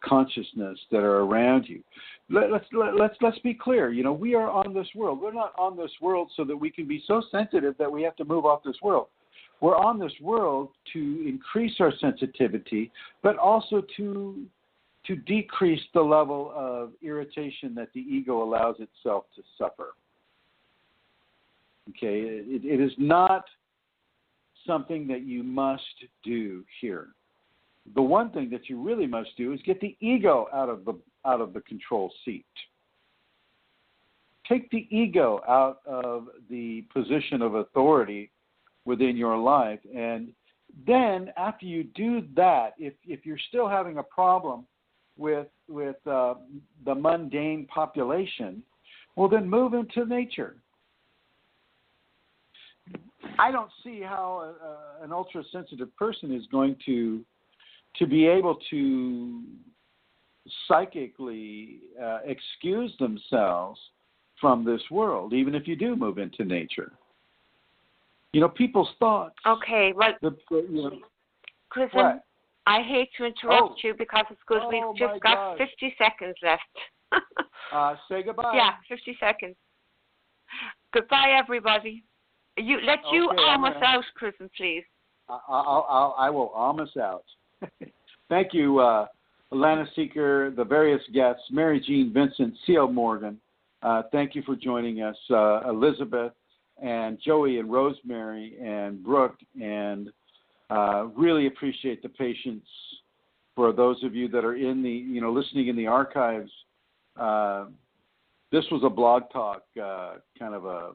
consciousness that are around you. Let's be clear. We are on this world. We're not on this world so that we can be so sensitive that we have to move off this world. We're on this world to increase our sensitivity, but also to decrease the level of irritation that the ego allows itself to suffer. Okay, it is not something that you must do here. The one thing that you really must do is get the ego out of the control seat. Take the ego out of the position of authority within your life, and then after you do that, if you're still having a problem with the mundane population, well, then move into nature. I don't see how an ultra-sensitive person is going to be able to psychically excuse themselves from this world, even if you do move into nature. People's thoughts. Okay, well, Chrism, I hate to interrupt you because it's good. We've just got 50 seconds left. Say goodbye. Yeah, 50 seconds. Goodbye, everybody. You arm us out, Chrism, please. I will arm us out. Thank you, Alana Seeker, the various guests, Mary Jean Vincent, C.L. Morgan, Thank you for joining us, Elizabeth and Joey and Rosemary and Brooke, and really appreciate the patience for those of you that are in the, listening in the archives. This was a blog talk kind of a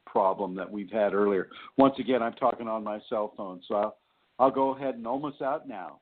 problem that we've had earlier. Once again, I'm talking on my cell phone, so I'll go ahead and almost out now.